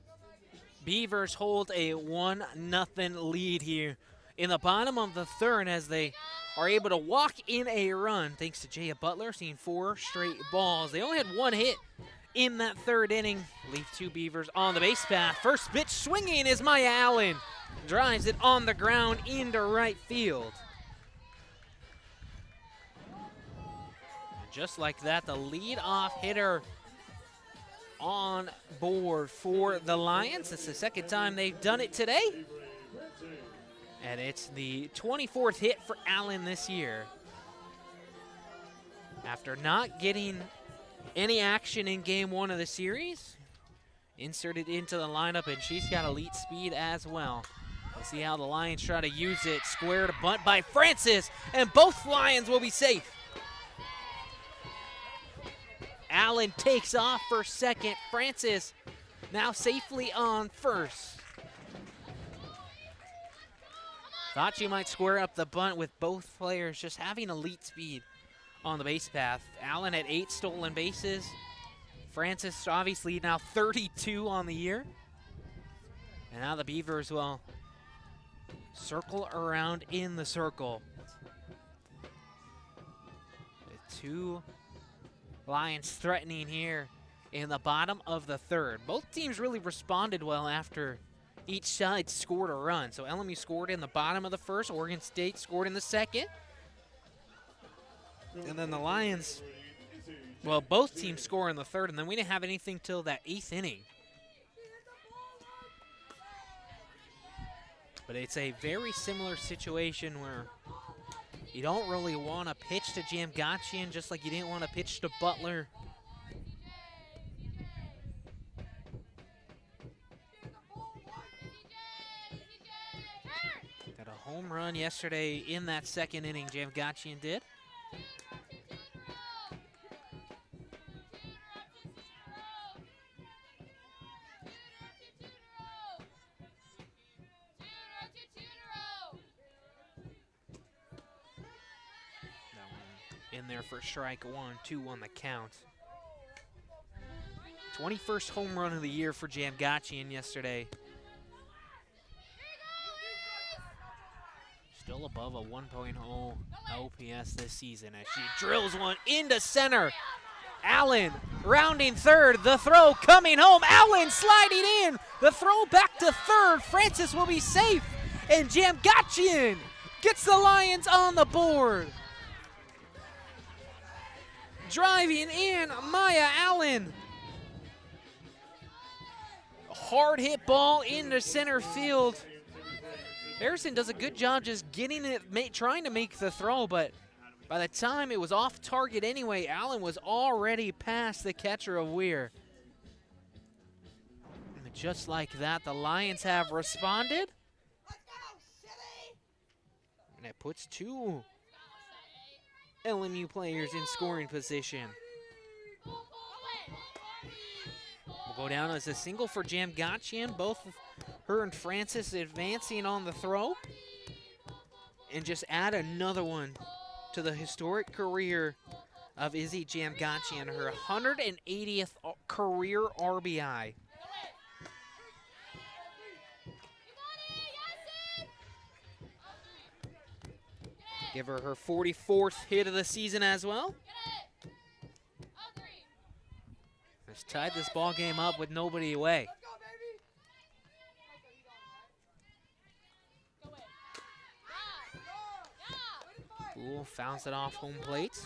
Beavers hold a 1-0 lead here in the bottom of the third as they are able to walk in a run thanks to Jaya Butler seeing 4 straight balls. They only had 1 hit in that third inning. Leave 2 Beavers on the base path. First pitch swinging is Maya Allen. Drives it on the ground into right field. And just like that, the leadoff hitter on board for the Lions. It's the second time they've done it today. And it's the 24th hit for Allen this year. After not getting any action in game 1 of the series, inserted into the lineup, and she's got elite speed as well. We'll see how the Lions try to use it. Square to bunt by Francis, and both Lions will be safe. Allen takes off for second. Francis now safely on first. Thought she might square up the bunt with both players just having elite speed on the base path. Allen at 8 stolen bases. Francis obviously now 32 on the year. And now the Beavers will circle around in the circle. The 2 Lions threatening here in the bottom of the third. Both teams really responded well after each side scored a run. So LMU scored in the bottom of the first. Oregon State scored in the second. And then the Lions, well, both teams score in the third, and then we didn't have anything till that 8th inning. But it's a very similar situation where you don't really want to pitch to Jamgachian, just like you didn't want to pitch to Butler. Got a home run yesterday in that second inning, Jamgachian did. In there for strike 1, 2 on the count. 21st home run of the year for Jamgachian yesterday. Still above a 1.0 OPS this season as she drills one into center. Allen rounding third, the throw coming home. Allen sliding in, the throw back to third. Francis will be safe, and Jamgachian gets the Lions on the board. Driving in, Maya Allen. A hard hit ball into center field. Harrison does a good job just getting it, trying to make the throw, but by the time it was off target anyway, Allen was already past the catcher of Weir. And just like that, the Lions have responded. And it puts 2 LMU players in scoring position. Will go down as a single for Jamgachian. Both her and Francis advancing on the throw. And just add another one to the historic career of Izzy Jamgachian, her 180th career RBI. Give her her 44th hit of the season as well. Has tied this ball game up with nobody away. Poole fouls it off home plate.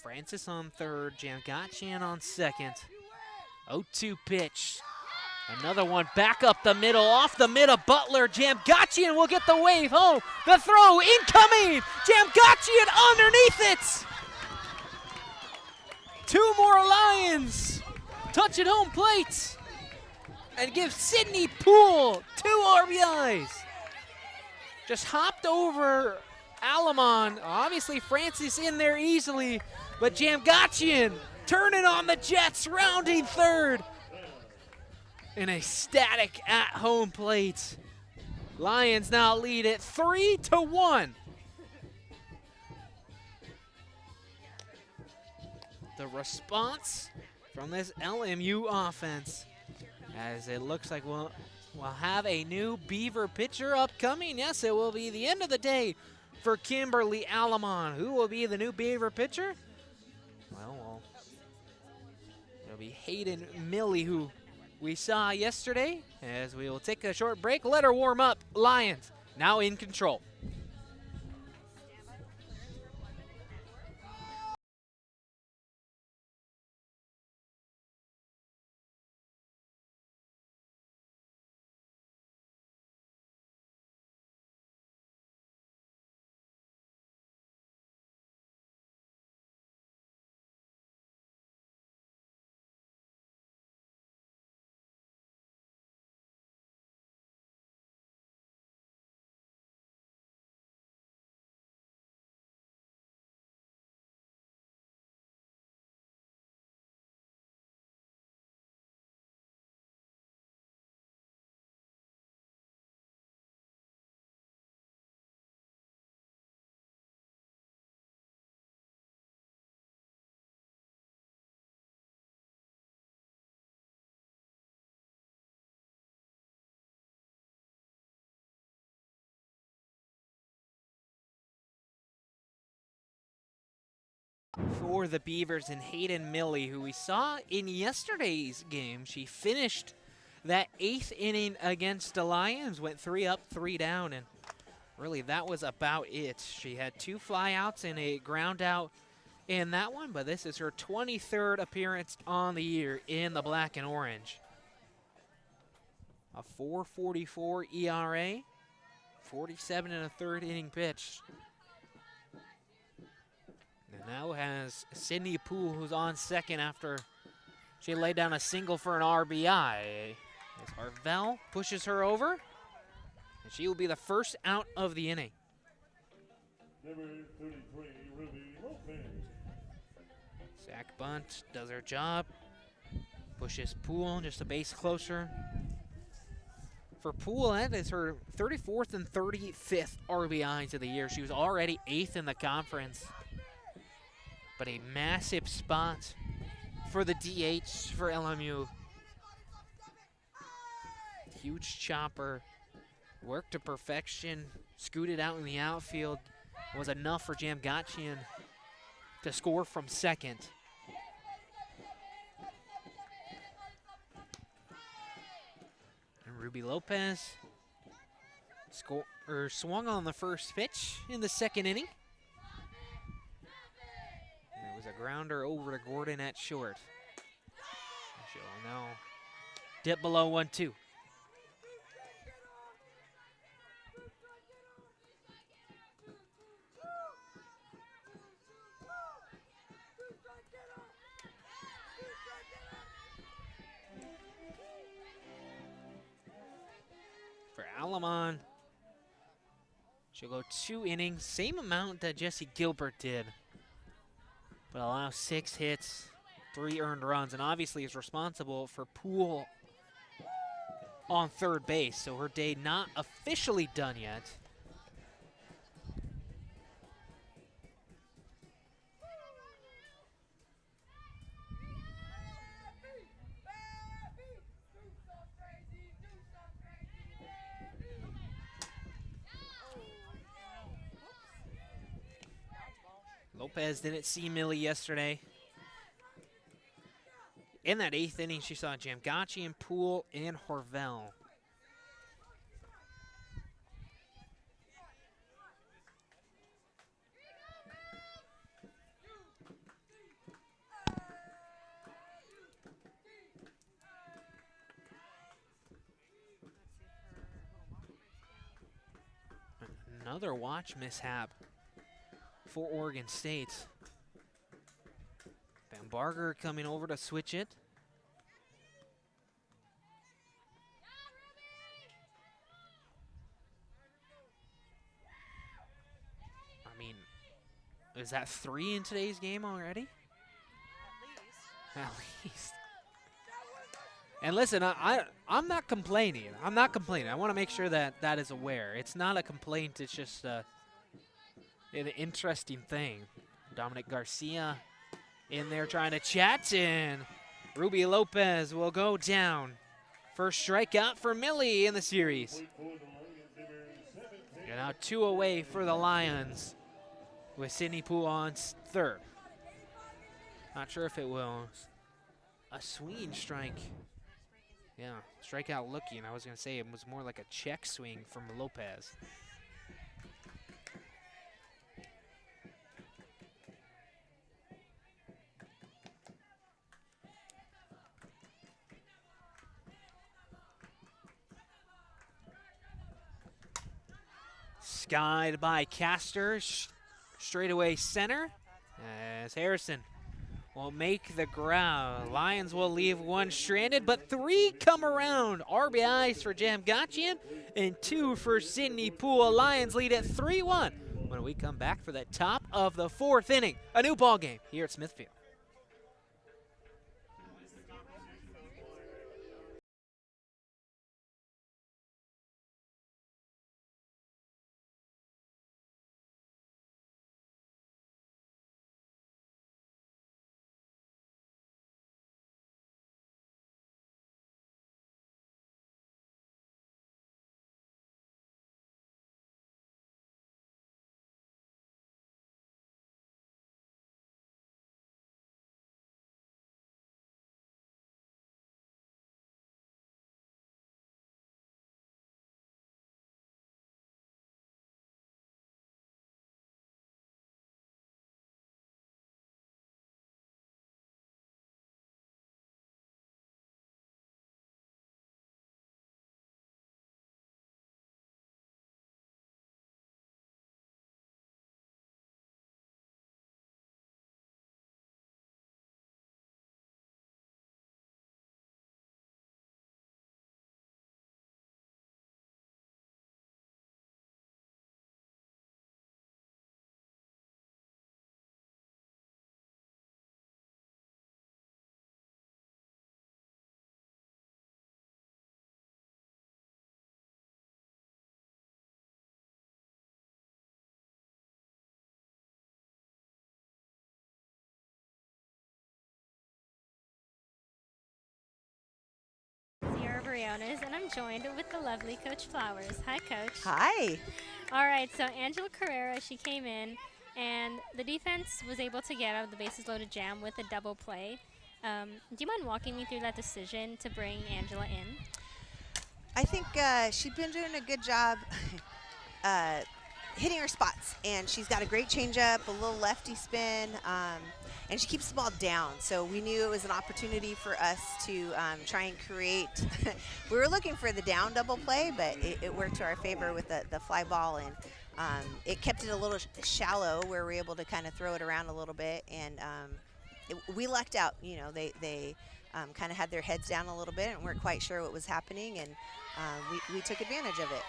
Francis on third, Jamgachian on second. 0-2 pitch. Another one back up the middle, off the middle. Butler, Jamgachian will get the wave home. The throw incoming. Jamgachian underneath it. 2 more Lions touch at home plate and give Sydney Poole 2 RBIs. Just hopped over Alamon. Obviously Francis in there easily, but Jamgachian turning on the Jets, rounding third. in a static at-home plate. Lions now lead it 3-1. The response from this LMU offense, as it looks like we'll have a new Beaver pitcher upcoming. Yes, it will be the end of the day for Kimberly Alamon. Who will be the new Beaver pitcher? Well, it'll be Hayden Milley, who we saw yesterday. As we will take a short break, let her warm up. Lions now in control. For the Beavers and Hayden Milley, who we saw in yesterday's game. She finished that 8th inning against the Lions, went 3 up, 3 down, and really that was about it. She had 2 flyouts and a ground out in that one, but this is her 23rd appearance on the year in the black and orange. A 4.44 ERA, 47 and a third inning pitch. And now has Sydney Poole, who's on second after she laid down a single for an RBI. As Harvell pushes her over, and she will be the first out of the inning. Number 33, Ruby Lopez. Zach Bunt does her job, pushes Poole just a base closer. For Poole, that is her 34th and 35th RBIs of the year. She was already 8th in the conference. But a massive spot for the DH for LMU. Huge chopper, worked to perfection, scooted out in the outfield. Was enough for Jamgachian to score from second. And Ruby Lopez swung on the first pitch in the second inning. It was a grounder over to Gordon at short. She'll now dip below 1-2. For Alamon, she'll go 2 innings, same amount that Jessie Gilbert did, but allow 6 hits, 3 earned runs, and obviously is responsible for Poole on third base. So her day not officially done yet. Lopez didn't see Millie yesterday. In that 8th inning, she saw Jamgachian, Poole, and Harvell. Another watch mishap for Oregon State. Bambarger coming over to switch it. I mean, is that 3 in today's game already? At least. And listen, I'm not complaining. I'm not complaining. I want to make sure that that is aware. It's not a complaint. It's just an interesting thing. Dominic Garcia in there trying to chat, and Ruby Lopez will go down. First strikeout for Millie in the series. And now 2 away for the Lions with Sydney Poole on third. Not sure if it was a swinging strike. Yeah, strikeout looking. I was going to say it was more like a check swing from Lopez. Skied by Castor, straightaway center, as Harrison will make the ground. Lions will leave 1 stranded, but 3 come around. RBIs for Jamgachian and 2 for Sydney Poole. Lions lead at 3-1 when we come back for the top of the 4th inning. A new ball game here at Smithfield. Briones, and I'm joined with the lovely Coach Flowers. Hi, Coach. Hi. All right, so Angela Carrera, she came in, and the defense was able to get out of the bases loaded jam with a double play. Do you mind walking me through that decision to bring Angela in? I think she's been doing a good job hitting her spots, and she's got a great changeup, a little lefty spin, and she keeps the ball down. So we knew it was an opportunity for us to try and create. We were looking for the down double play, but it worked to our favor with the fly ball, and it kept it a little shallow where we're able to kind of throw it around a little bit, and we lucked out. You know, they kind of had their heads down a little bit and weren't quite sure what was happening, and we took advantage of it.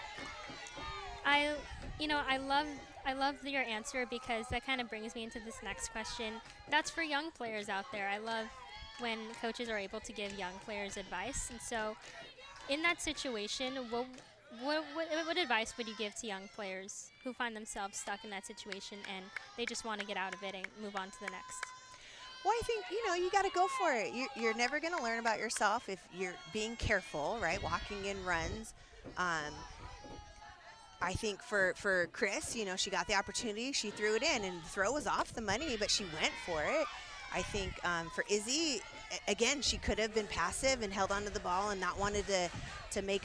I love your answer, because that kind of brings me into this next question. That's for young players out there. I love when coaches are able to give young players advice. And so in that situation, what advice would you give to young players who find themselves stuck in that situation and they just want to get out of it and move on to the next? Well, I think, you got to go for it. You're never going to learn about yourself if you're being careful, right? Walking in runs. I think for Chris, she got the opportunity. She threw it in, and the throw was off the money, but she went for it. I think for Izzy, again, she could have been passive and held onto the ball and not wanted to make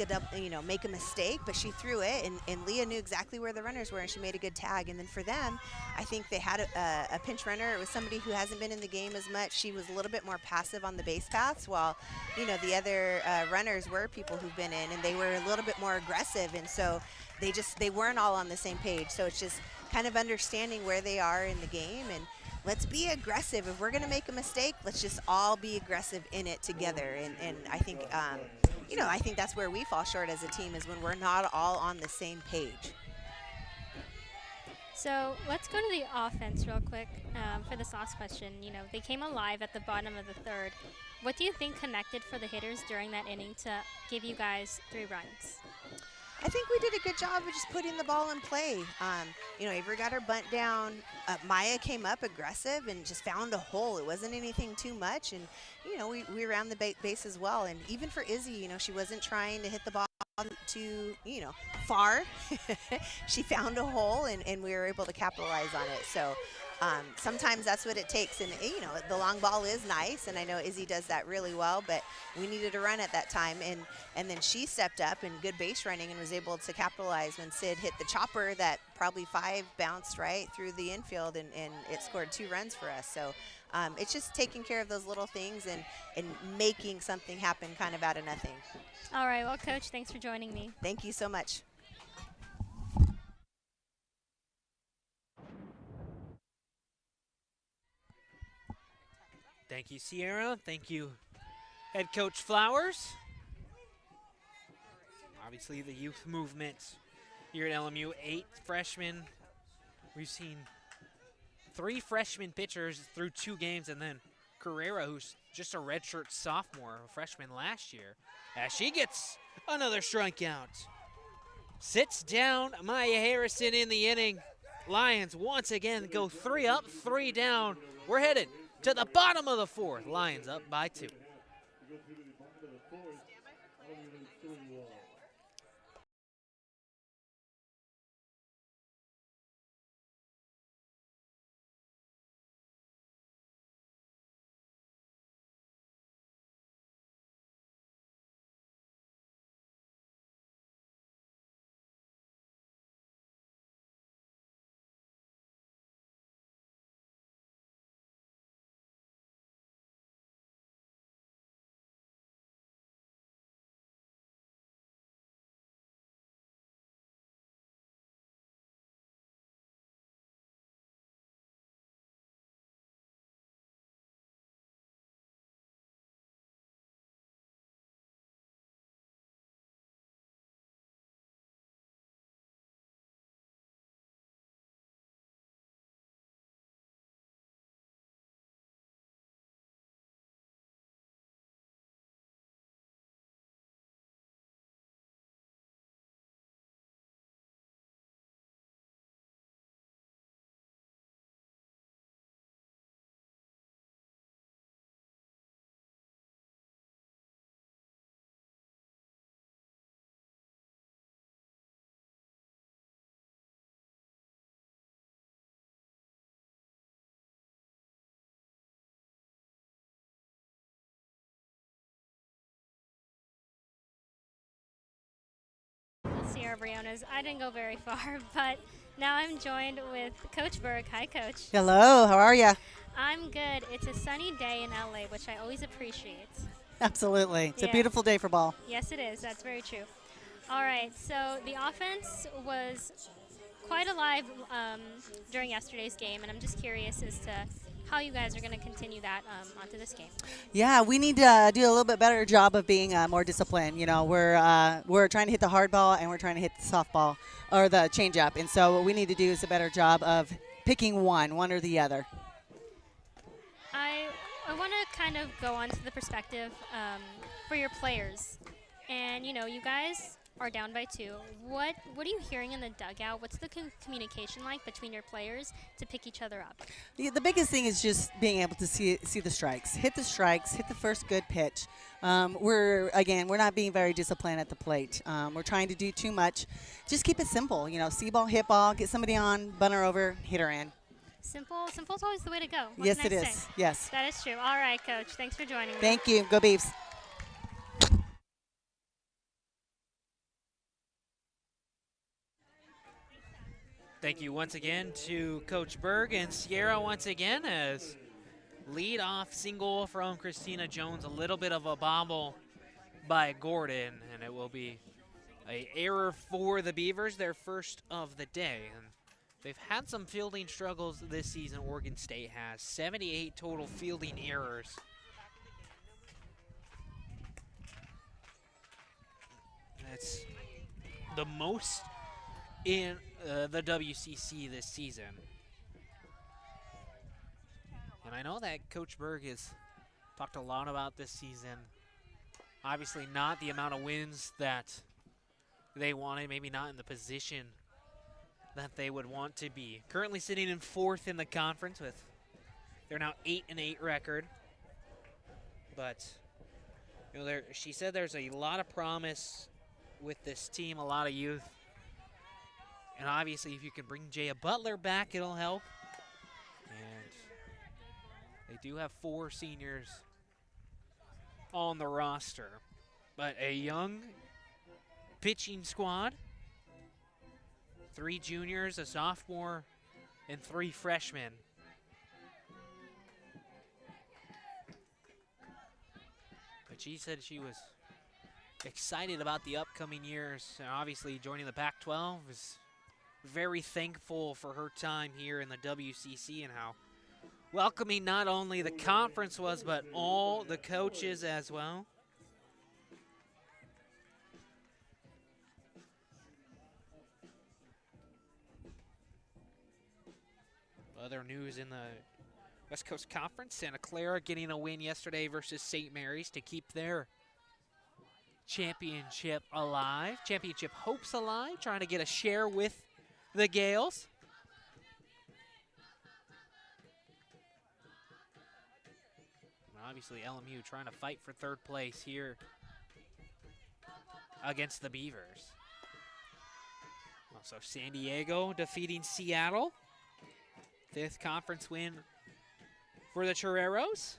make a mistake, but she threw it, and Leah knew exactly where the runners were, and she made a good tag. And then for them, I think they had a pinch runner. It was somebody who hasn't been in the game as much. She was a little bit more passive on the base paths, while the other runners were people who've been in, and they were a little bit more aggressive, and so they weren't all on the same page. So it's just kind of understanding where they are in the game, and let's be aggressive. If we're going to make a mistake, let's just all be aggressive in it together. And I think, I think that's where we fall short as a team, is when we're not all on the same page. So let's go to the offense real quick for this last question. They came alive at the bottom of the third. What do you think connected for the hitters during that inning to give you guys 3 runs? I think we did a good job of just putting the ball in play. Avery got her bunt down. Maya came up aggressive and just found a hole. It wasn't anything too much. And, we ran the base as well. And even for Izzy, she wasn't trying to hit the ball too, far. She found a hole, and we were able to capitalize on it. So sometimes that's what it takes. And, the long ball is nice, and I know Izzy does that really well, but we needed a run at that time. And then she stepped up and good base running and was able to capitalize when Sid hit the chopper that probably 5 bounced right through the infield, and it scored 2 runs for us. So it's just taking care of those little things and making something happen kind of out of nothing. All right. Well, Coach, thanks for joining me. Thank you so much. Thank you, Sierra. Thank you, Head Coach Flowers. Obviously, the youth movement here at LMU, 8 freshmen. We've seen 3 freshman pitchers through 2 games, and then Carrera, who's just a redshirt sophomore, a freshman last year, as she gets another strikeout. Sits down Maya Harrison in the inning. Lions once again go 3 up, 3 down. We're headed to the bottom of the 4th. Lions up by 2. Sierra Briones. I didn't go very far, but now I'm joined with Coach Berg. Hi, Coach. Hello, how are you? I'm good. It's a sunny day in LA, which I always appreciate. Absolutely. It's a beautiful day for ball. Yes, it is. That's very true. All right, so the offense was quite alive during yesterday's game, and I'm just curious as to how you guys are going to continue that onto this game. Yeah, we need to do a little bit better job of being more disciplined. We're trying to hit the hard ball and we're trying to hit the softball or the changeup, and so what we need to do is a better job of picking one or the other. I want to kind of go on to the perspective for your players, and you guys are down by 2. What are you hearing in the dugout? What's the communication like between your players to pick each other up? The biggest thing is just being able to see the strikes, hit the first good pitch. We're not being very disciplined at the plate. We're trying to do too much. Just keep it simple. See ball, hit ball, get somebody on, bunt her over, hit her in. Simple's always the way to go. What yes, can it I is. say? Yes. That is true. All right, Coach. Thanks for joining me. Thank you. Go Beavs. Thank you once again to Coach Berg and Sierra once again as lead-off single from Christina Jones. A little bit of a bobble by Gordon, and it will be an error for the Beavers, their first of the day. And they've had some fielding struggles this season, Oregon State has. 78 total fielding errors. That's the most in the WCC this season. And I know that Coach Berg is Talked a lot about this season. Obviously not the amount of wins that they wanted, maybe not in the position that they would want to be. Currently sitting in 4th in the conference with they're now 8-8 record. But you know, she said there's a lot of promise with this team, a lot of youth. And obviously if you can bring Jaya Butler back, it'll help. And they do have 4 seniors on the roster. But a young pitching squad. 3 juniors, a sophomore, and 3 freshmen. But she said she was excited about the upcoming years. And obviously joining the Pac-12 is very thankful for her time here in the WCC and how welcoming not only the conference was, but all the coaches as well. Other news in the West Coast Conference, Santa Clara getting a win yesterday versus St. Mary's to keep their championship alive, championship hopes alive, trying to get a share with the Gales. And obviously LMU trying to fight for 3rd place here against the Beavers. Also San Diego defeating Seattle. 5th conference win for the Toreros.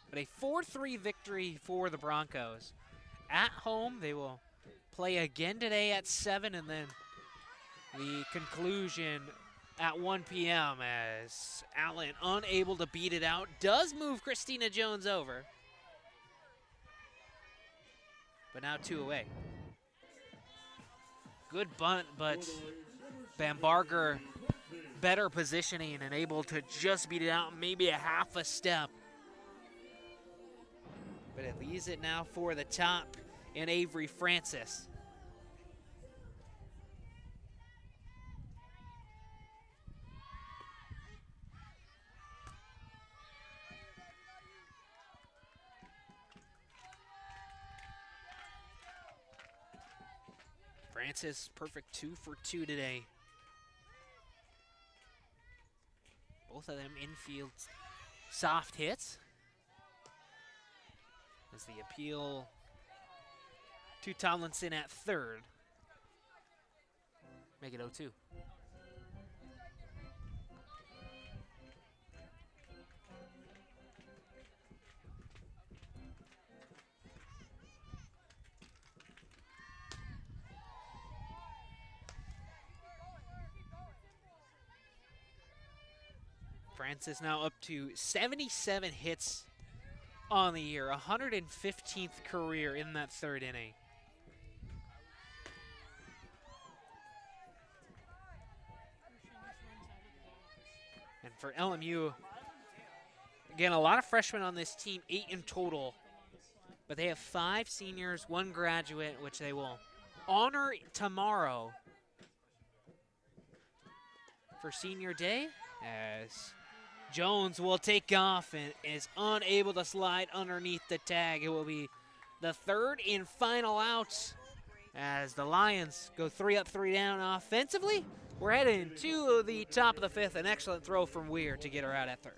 But a 4-3 victory for the Broncos. At home, they will play again today at 7, and then the conclusion at 1 p.m. as Allen, unable to beat it out, does move Christina Jones over. But now 2 away. Good bunt, but Bambarger better positioning and able to just beat it out, maybe a half a step. But it leaves it now for the top and Avery Francis. Francis, perfect 2 for 2 today. Both of them infield soft hits. As the appeal to Tomlinson at 3rd. Make it 0-2. Francis now up to 77 hits on the year, 115th career in that 3rd inning. And for LMU, again, a lot of freshmen on this team, 8 in total, but they have 5 seniors, 1 graduate, which they will honor tomorrow for senior day, as Jones will take off and is unable to slide underneath the tag. It will be the 3rd and final out as the Lions go 3 up, 3 down offensively. We're heading to the top of the 5th. An excellent throw from Weir to get her out at 3rd.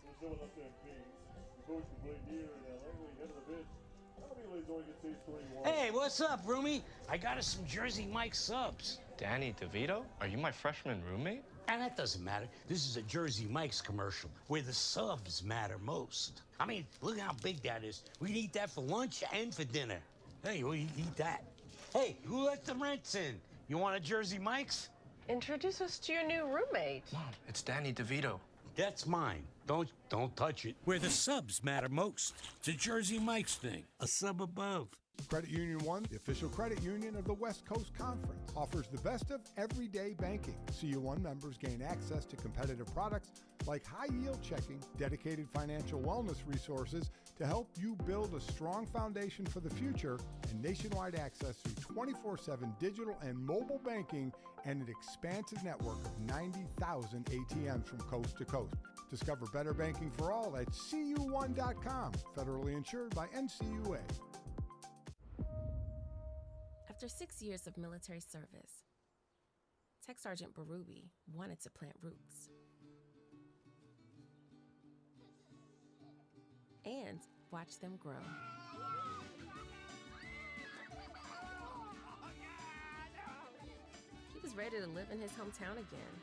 Hey, what's up, roomie? I got us some Jersey Mike subs. Danny DeVito? Are you my freshman roommate? And that doesn't matter. This is a Jersey Mike's commercial where the subs matter most. I mean, look how big that is. We can eat that for lunch and for dinner. Hey, we'll eat that. Hey, who let the rents in? You want a Jersey Mike's? Introduce us to your new roommate. Mom, it's Danny DeVito. That's mine. Don't touch it. Where the subs matter most. It's a Jersey Mike's thing. A sub above. Credit Union One, the official credit union of the West Coast Conference, offers the best of everyday banking. CU1 members gain access to competitive products like high-yield checking, dedicated financial wellness resources to help you build a strong foundation for the future, and nationwide access through 24/7 digital and mobile banking and an expansive network of 90,000 ATMs from coast to coast. Discover better banking for all at cu1.com. Federally insured by NCUA. After 6 years of military service, Tech Sergeant Barubi wanted to plant roots and watch them grow. He was ready to live in his hometown again.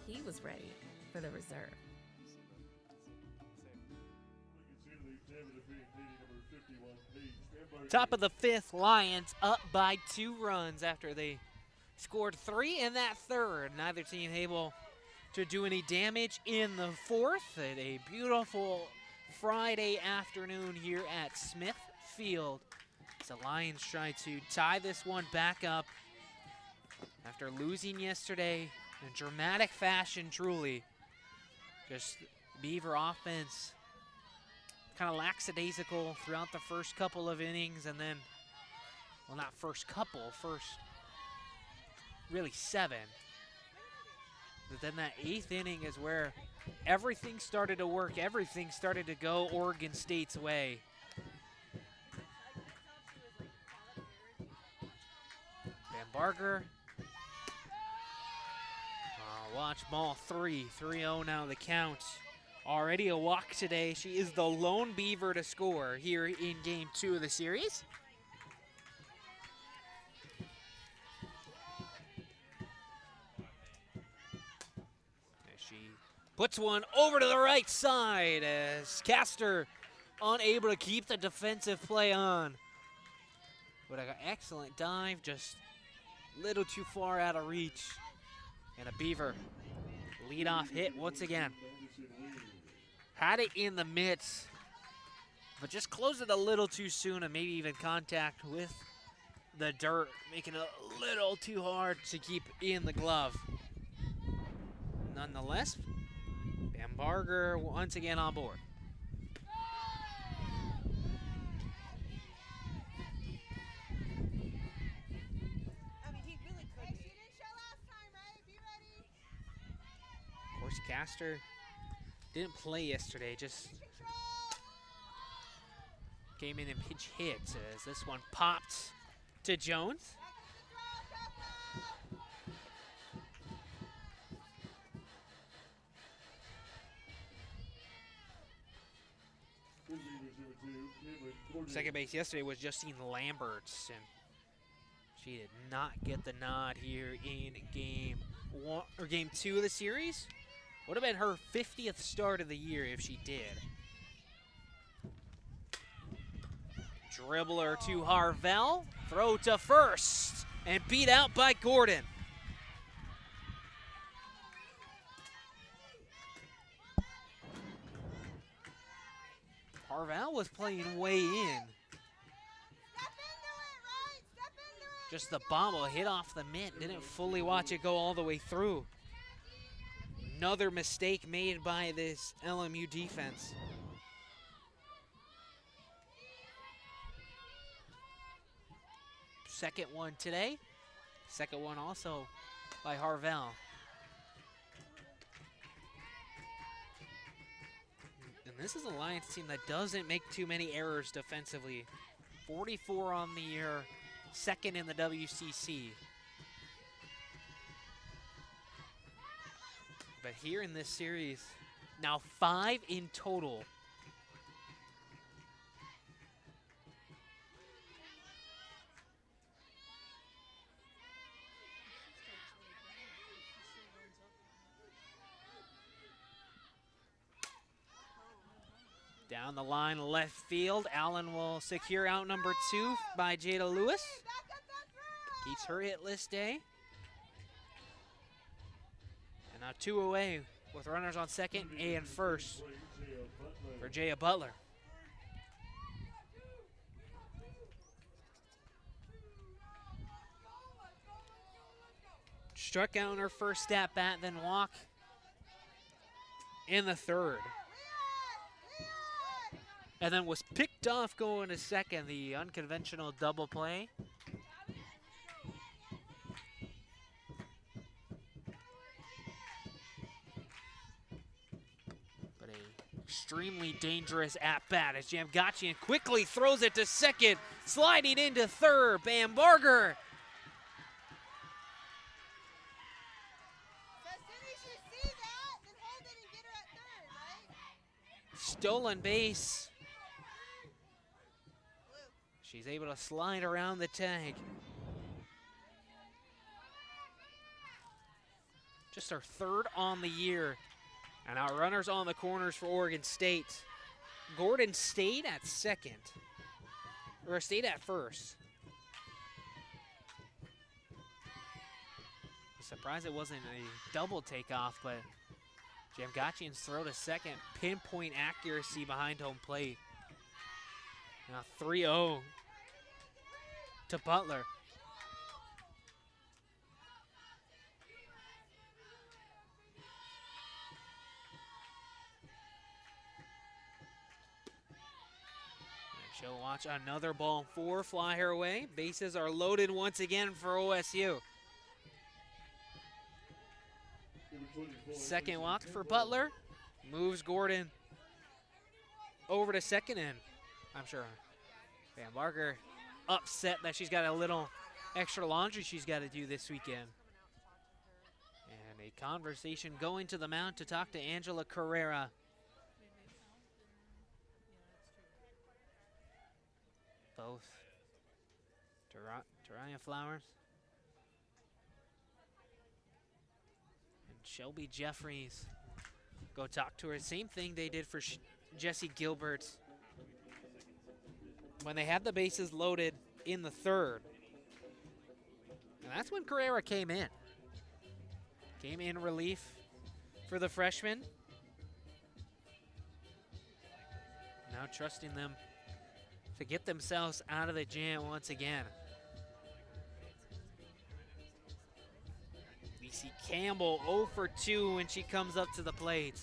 He was ready for the reserve. Top of the fifth, Lions up by 2 runs after they scored 3 in that third. Neither team able to do any damage in the fourth. At a beautiful Friday afternoon here at Smith Field. The Lions try to tie this one back up after losing yesterday in dramatic fashion, truly. Just Beaver offense kind of lackadaisical throughout the first couple of innings, and then, well, not first couple, first really 7. But then that 8th inning is where everything started to work, everything started to go Oregon State's way. Van Barger. Watch ball 3, 3-0 now the count. Already a walk today. She is the lone Beaver to score here in game 2 of the series. As she puts one over to the right side as Castor unable to keep the defensive play on. But an excellent dive, just a little too far out of reach. And a Beaver leadoff hit once again. Had it in the mitts, but just closed it a little too soon and maybe even contact with the dirt, making it a little too hard to keep in the glove. Nonetheless, Van Barger once again on board. Of course, Castor didn't play yesterday, just came in and pinch hit as this one popped to Jones. Second base yesterday was Justine Lamberts, and she did not get the nod here in game 1 or game 2 of the series. Would have been her 50th start of the year if she did. Dribbler to Harvell, throw to first, and beat out by Gordon. Harvell was playing way in. Just the bobble hit off the mitt, didn't fully watch it go all the way through. Another mistake made by this LMU defense. Second one today. Second one also by Harvell. And this is a Lions team that doesn't make too many errors defensively. 44 on the year, second in the WCC. But here in this series, now 5 in total. Down the line, left field. Allen will secure out number 2 by Jada Lewis. Keeps her hitless day. And now 2 away with runners on second and first for Jaya Butler. Struck out in her first at bat, then walk in the third. And then was picked off going to second, the unconventional double play. Extremely dangerous at bat as Jamgachian quickly throws it to second, sliding into third. Bamberger. Stolen base. She's able to slide around the tag. Just her third on the year. And our runners on the corners for Oregon State. Gordon stayed at second, or stayed at first. Surprised it wasn't a double takeoff, but Jamgachian's throw to second, pinpoint accuracy behind home plate. Now 3-0 to Butler. She'll watch another ball 4 fly her way. Bases are loaded once again for OSU. Second walk for Butler. Moves Gordon over to second, and I'm sure Bamberger upset that she's got a little extra laundry she's got to do this weekend. And a conversation going to the mound to talk to Angela Carrera. Both Taraya Flowers and Shelby Jeffries go talk to her. Same thing they did for Jessie Gilbert when they had the bases loaded in the third. And that's when Carrera came in. Came in relief for the freshman. Now trusting them to get themselves out of the jam once again. We see Campbell 0 for 2 when she comes up to the plate.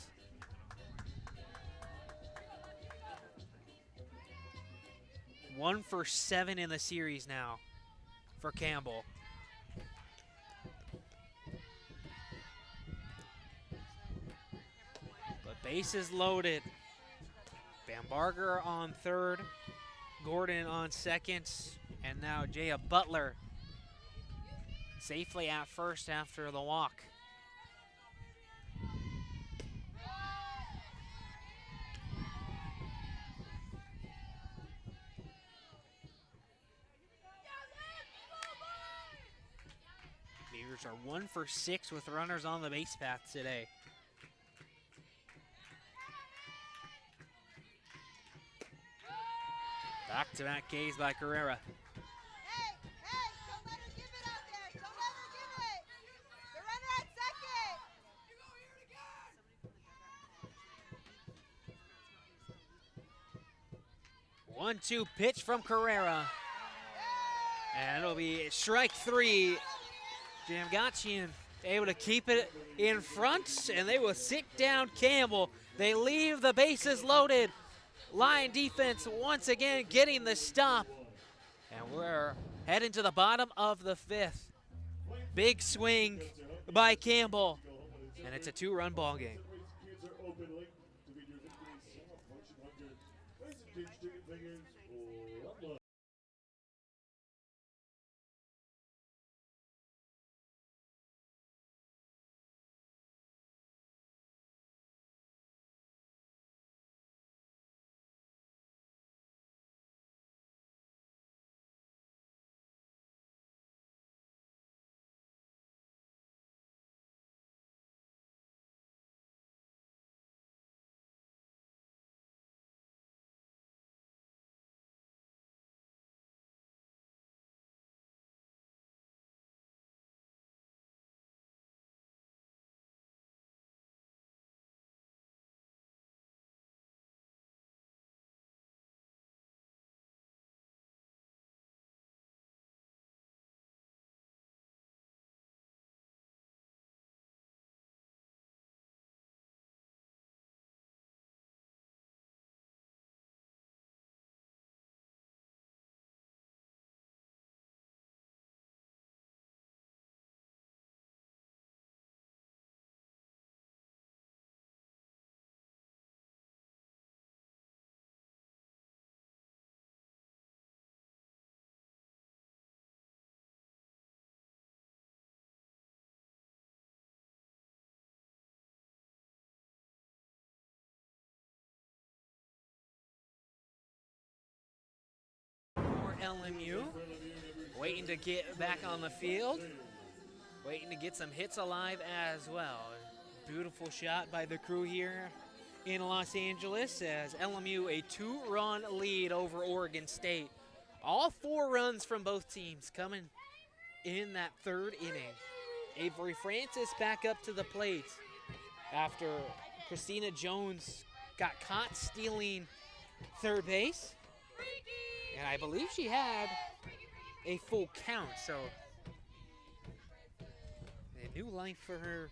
One for 7 in the series now for Campbell. But bases loaded. Bamberger on third. Gordon on second, and now Jaya Butler safely at first after the walk. Beavers are 1 for 6 with runners on the base path today. Back-to-back Ks by Carrera. Hey, don't let her give it out there. Don't let her give it. The runner at second. 1-2 pitch from Carrera. And it'll be strike 3. Jamgachian able to keep it in front, and they will sit down Campbell. They leave the bases loaded. Lion defense once again getting the stop. And we're heading to the bottom of the 5th. Big swing by Campbell. And it's a 2-run ball game. LMU. Waiting to get back on the field. Waiting to get some hits alive as well. Beautiful shot by the crew here in Los Angeles as LMU a 2-run lead over Oregon State. All 4 runs from both teams coming in that 3rd inning. Avery Francis back up to the plate after Christina Jones got caught stealing third base. And I believe she had a full count, so a new life for her.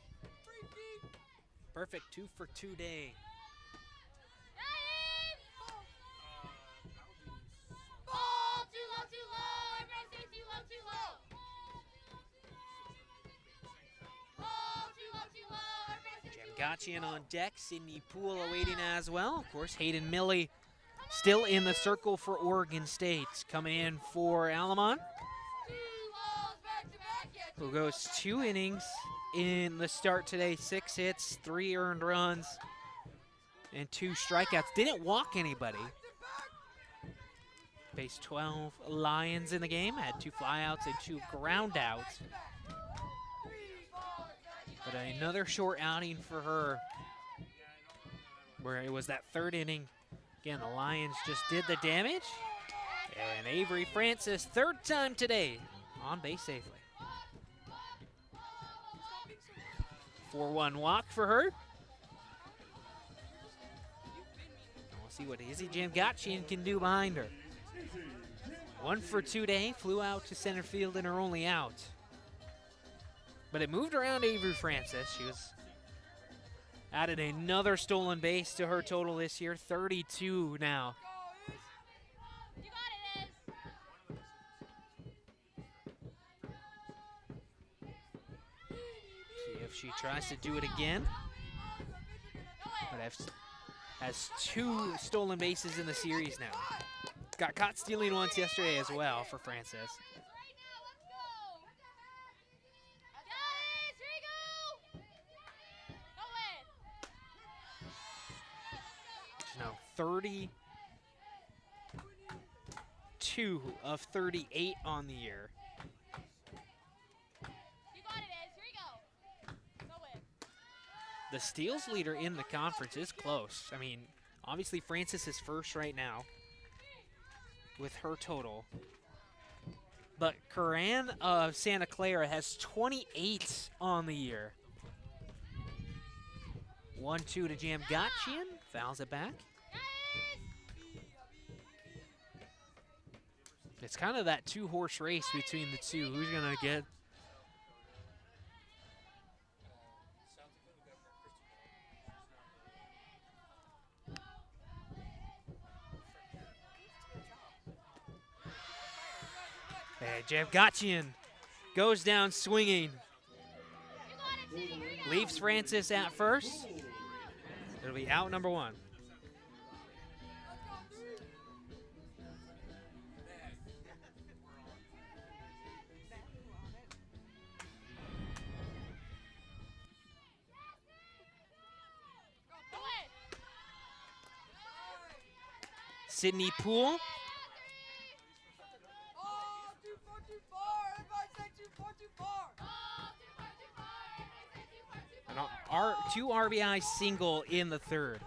Perfect 2-for-2 day. Jamgachian on deck, Sydney Poole awaiting as well. Of course, Hayden Milley still in the circle for Oregon State. Coming in for Alamon, who goes 2 innings in the start today. 6 hits, 3 earned runs, and 2 strikeouts. Didn't walk anybody. Faced 12 Lions in the game, had 2 flyouts and 2 groundouts. But another short outing for her, where it was that 3rd inning. Again, the Lions just did the damage. And Avery Francis, 3rd time today, on base safely. 4-1 walk for her. We'll see what Izzy Jamgachian can do behind her. 1-for-2 day, flew out to center field in her only out. But it moved around Avery Francis. She was added another stolen base to her total this year, 32 now. See if she tries to do it again. But has 2 stolen bases in the series now. Got caught stealing once yesterday as well for Francis. Now 32 of 38 on the year. The steals leader in the conference is close. I mean, obviously Francis is first right now with her total. But Coran of Santa Clara has 28 on the year. 1-2 to Jamgachian, fouls it back. It's kind of that 2-horse race between the two. Who's gonna get? Hey, Jamgachian goes down swinging. Leaves Francis at first. It'll be out number 1. Sydney Poole. An 2 RBI single in the 3rd. As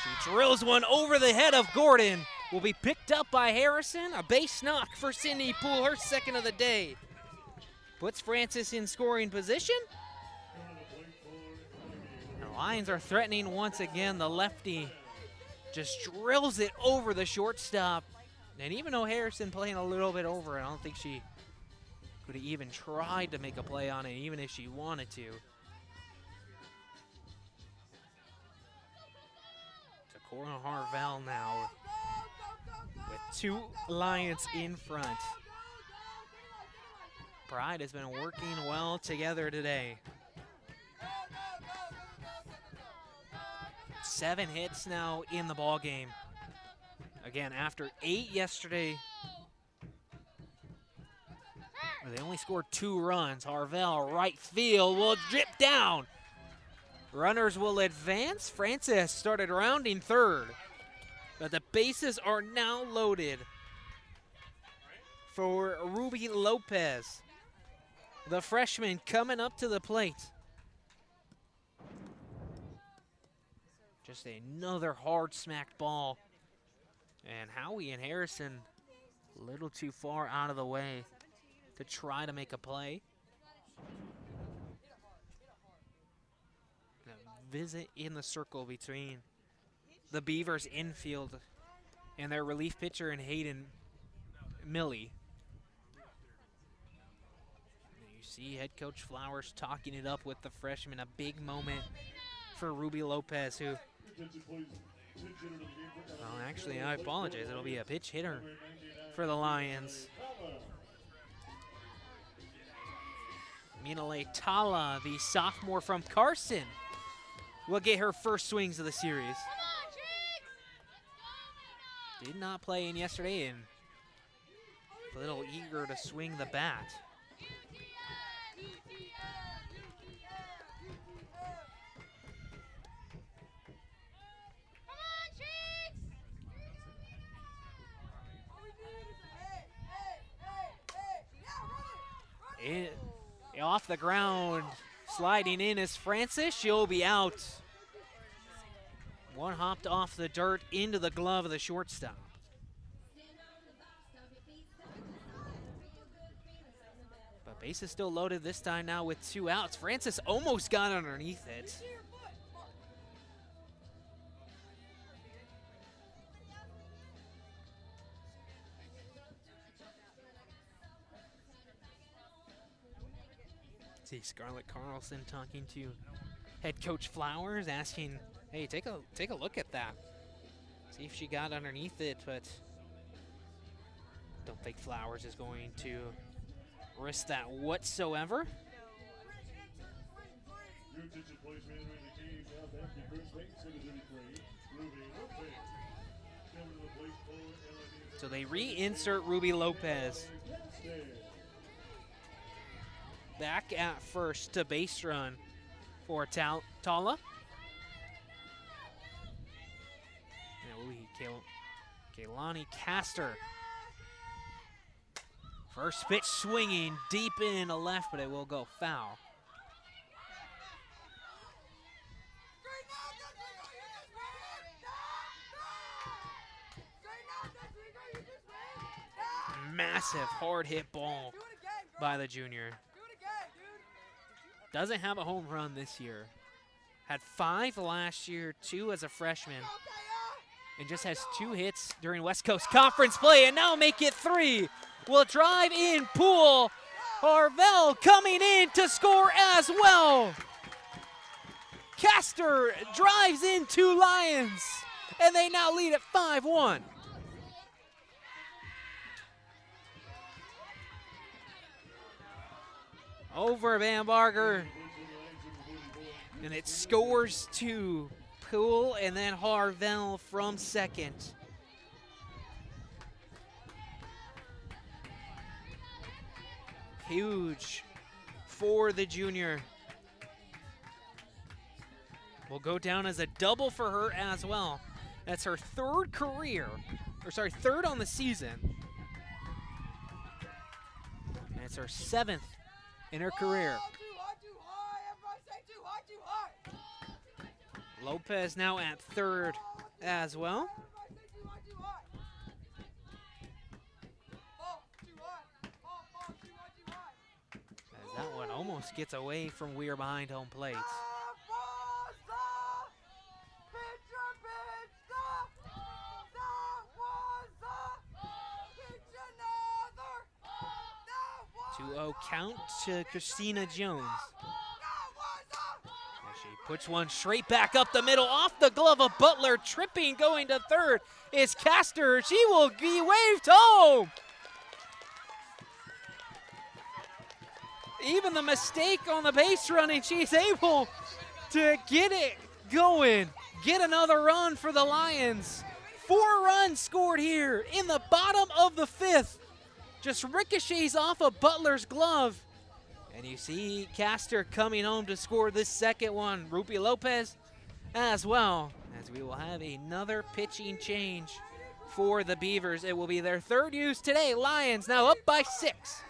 she drills one over the head of Gordon. Will be picked up by Harrison. A base knock for Sydney Poole, her 2nd of the day. Puts Francis in scoring position. The Lions are threatening once again. The lefty just drills it over the shortstop. And even though Harrison playing a little bit over, I don't think she could have even tried to make a play on it, even if she wanted to. To Cora Harvell now with 2 Lions in front. Pride has been working well together today. 7 hits now in the ball game. Again, after 8 yesterday, where they only scored 2 runs. Harvell, right field, will drip down. Runners will advance. Francis started rounding 3rd, but the bases are now loaded. for Ruby Lopez. The freshman coming up to the plate. Just another hard smacked ball. And Howie and Harrison a little too far out of the way to try to make a play. A visit in the circle between the Beavers infield and their relief pitcher and Hayden Millie. You see head coach Flowers talking it up with the freshman. A big moment for Ruby Lopez, who, well, actually, I apologize. It'll be a pitch hitter for the Lions. Minale Tala, the sophomore from Carson, will get her first swings of the series. Did not play in yesterday and a little eager to swing the bat. Off the ground, sliding in is Francis. She'll be out. One hopped off the dirt into the glove of the shortstop. But base is still loaded this time now with 2 outs. Francis almost got underneath it. See Scarlett Carlson talking to head coach Flowers, asking, hey, take a look at that. See if she got underneath it, but don't think Flowers is going to risk that whatsoever. So they reinsert Ruby Lopez back at first to base run for Tala. Kaylani Castor. First pitch swinging deep in to left, but it will go foul. Massive hard hit ball by the junior. Doesn't have a home run this year. Had 5 last year, 2 as a freshman. And just has 2 hits during West Coast Conference play, and now make it 3. Will drive in Poole. Harvell coming in to score as well. Castor drives in 2 Lions, and they now lead at 5-1. Over Van Barger, and it scores to Poole and then Harvell from second. Huge for the junior. Will go down as a double for her as well. That's her third on the season. And it's her 7th in her career. Lopez now at third as well. As that one almost gets away from Weir behind home plate. Count to Christina Jones. As she puts one straight back up the middle, off the glove of Butler, tripping, going to third is Castor. She will be waved home. Even the mistake on the base running, she's able to get it going. Get another run for the Lions. 4 runs scored here in the bottom of the 5th. Just ricochets off of Butler's glove. And you see Castor coming home to score this second one. Ruby Lopez as well, as we will have another pitching change for the Beavers. It will be their third use today. Lions now up by 6.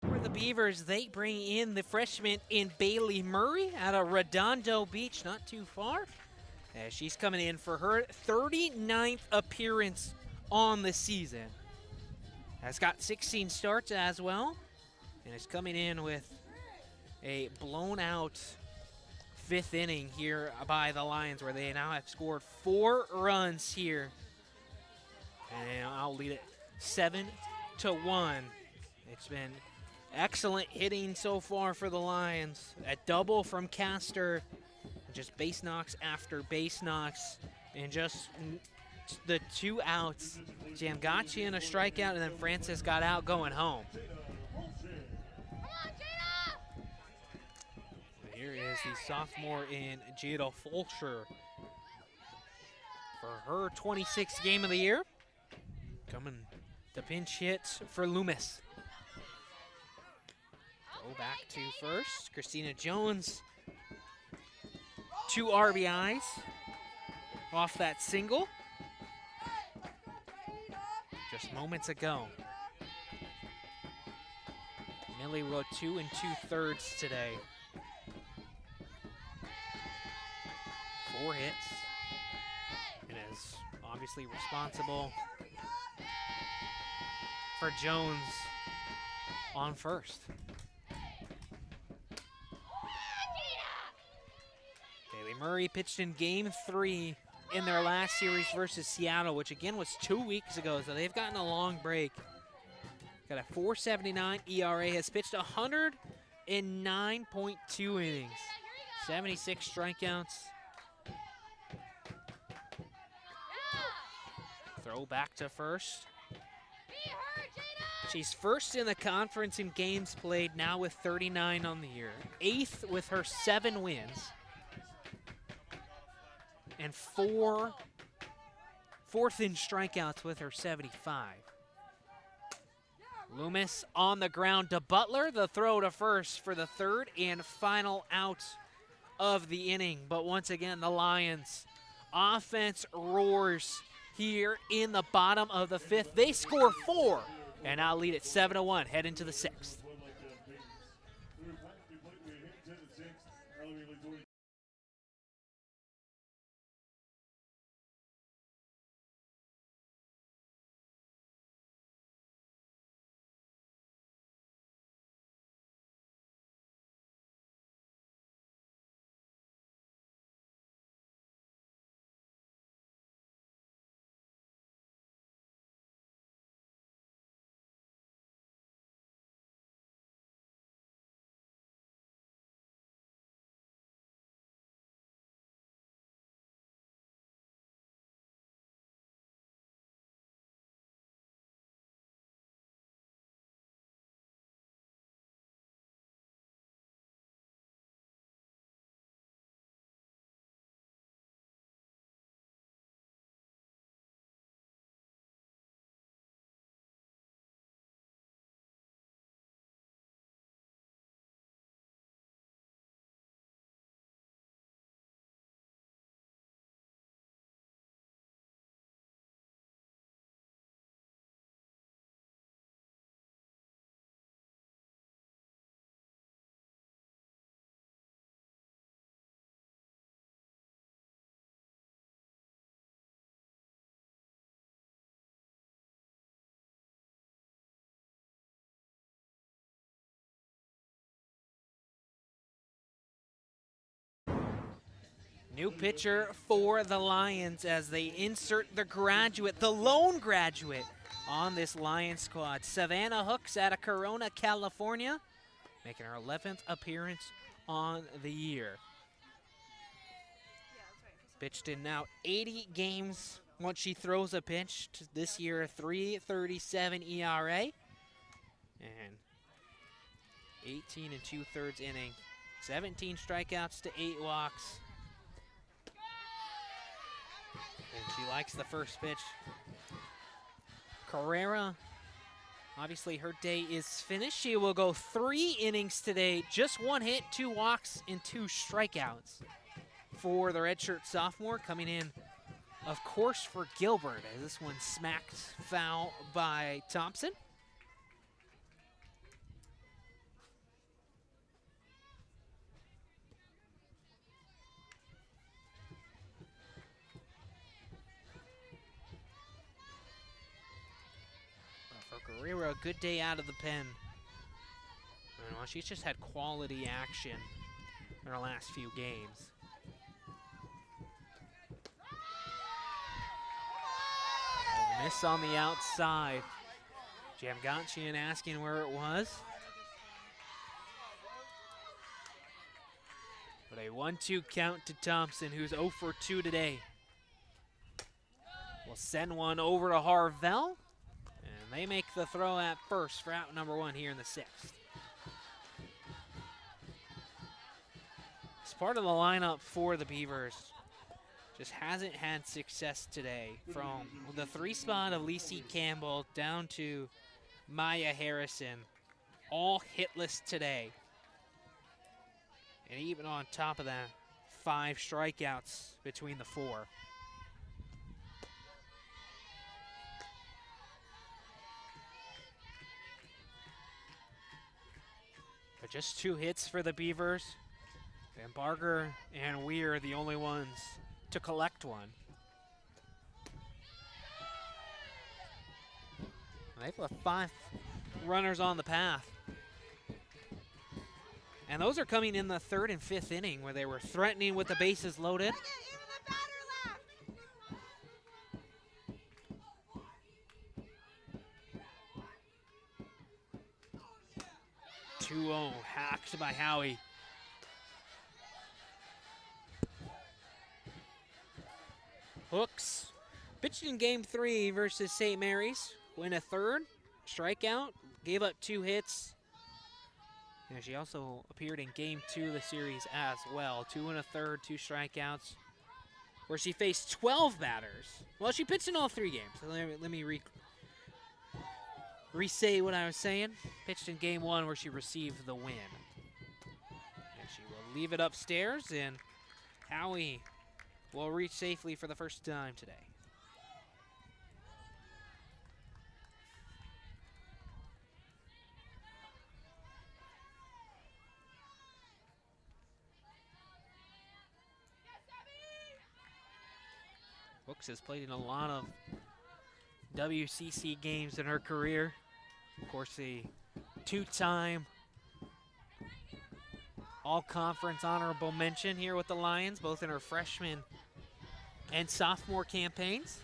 For the Beavers, they bring in the freshman in Bailey Murray out of Redondo Beach, not too far. As she's coming in for her 39th appearance on the season. Has got 16 starts as well, and is coming in with a blown out 5th inning here by the Lions, where they now have scored 4 runs here. And I'll lead it 7-1. It's been excellent hitting so far for the Lions. A double from Castor, just base knocks after base knocks, and just the 2 outs. Jamgachi and a strikeout, and then Francis got out going home. Here is the sophomore in Jada Fulcher for her 26th game of the year. Coming to pinch hit for Loomis. Go back to first. Christina Jones, 2 RBIs off that single just moments ago. Millie wrote 2 2/3 today. 4 hits, and is obviously responsible for Jones on first. Bailey Murray pitched in Game 3 in their last series versus Seattle, which again was 2 weeks ago, so they've gotten a long break. Got a 4.79 ERA, has pitched 109.2 innings, 76 strikeouts. Throw back to first. She's first in the conference in games played, now with 39 on the year. 8th with her 7 wins. And 4th in strikeouts with her 75. Loomis on the ground to Butler. The throw to first for the 3rd and final out of the inning. But once again, the Lions offense roars here in the bottom of the 5th. They score 4 and now lead at 7-1, head into the 6th. New pitcher for the Lions as they insert the graduate, the lone graduate on this Lions squad. Savannah Hooks out of Corona, California, making her 11th appearance on the year. Pitched in now 80 games once she throws a pitch. This year, a 3.37 ERA. And 18 2/3 inning. 17 strikeouts to 8 walks. And she likes the first pitch. Carrera, obviously her day is finished. She will go 3 innings today. Just 1 hit, 2 walks, and 2 strikeouts for the redshirt sophomore. Coming in, of course, for Gilbert, as this one smacked foul by Thompson. Guerrero, a good day out of the pen. Well, she's just had quality action in her last few games. A miss on the outside. Jamgonchian asking where it was. But a 1-2 count to Thompson, who's 0 for 2 today. We'll send one over to Harvell. And they make the throw at first for out number 1 here in the 6th. It's part of the lineup for the Beavers. Just hasn't had success today. From the 3 spot of Lacey Campbell down to Maya Harrison. All hitless today. And even on top of that, 5 strikeouts between the 4. But just 2 hits for the Beavers. And Barger and Weir are the only ones to collect one. They've left 5 runners on the path. And those are coming in the 3rd and 5th inning where they were threatening with the bases loaded. 2-0, hacked by Howie. Hooks pitched in game 3 versus St. Mary's. Went a 3rd, strikeout, gave up 2 hits. And she also appeared in game 2 of the series as well. 2 1/3, 2 strikeouts, where she faced 12 batters. Well, she pitched in all 3 games. So let me re-say what I was saying. Pitched in game 1 where she received the win. And she will leave it upstairs, and Howie will reach safely for the first time today. Hooks has played in a lot of WCC games in her career. Of course, a 2-time all-conference honorable mention here with the Lions, both in her freshman and sophomore campaigns.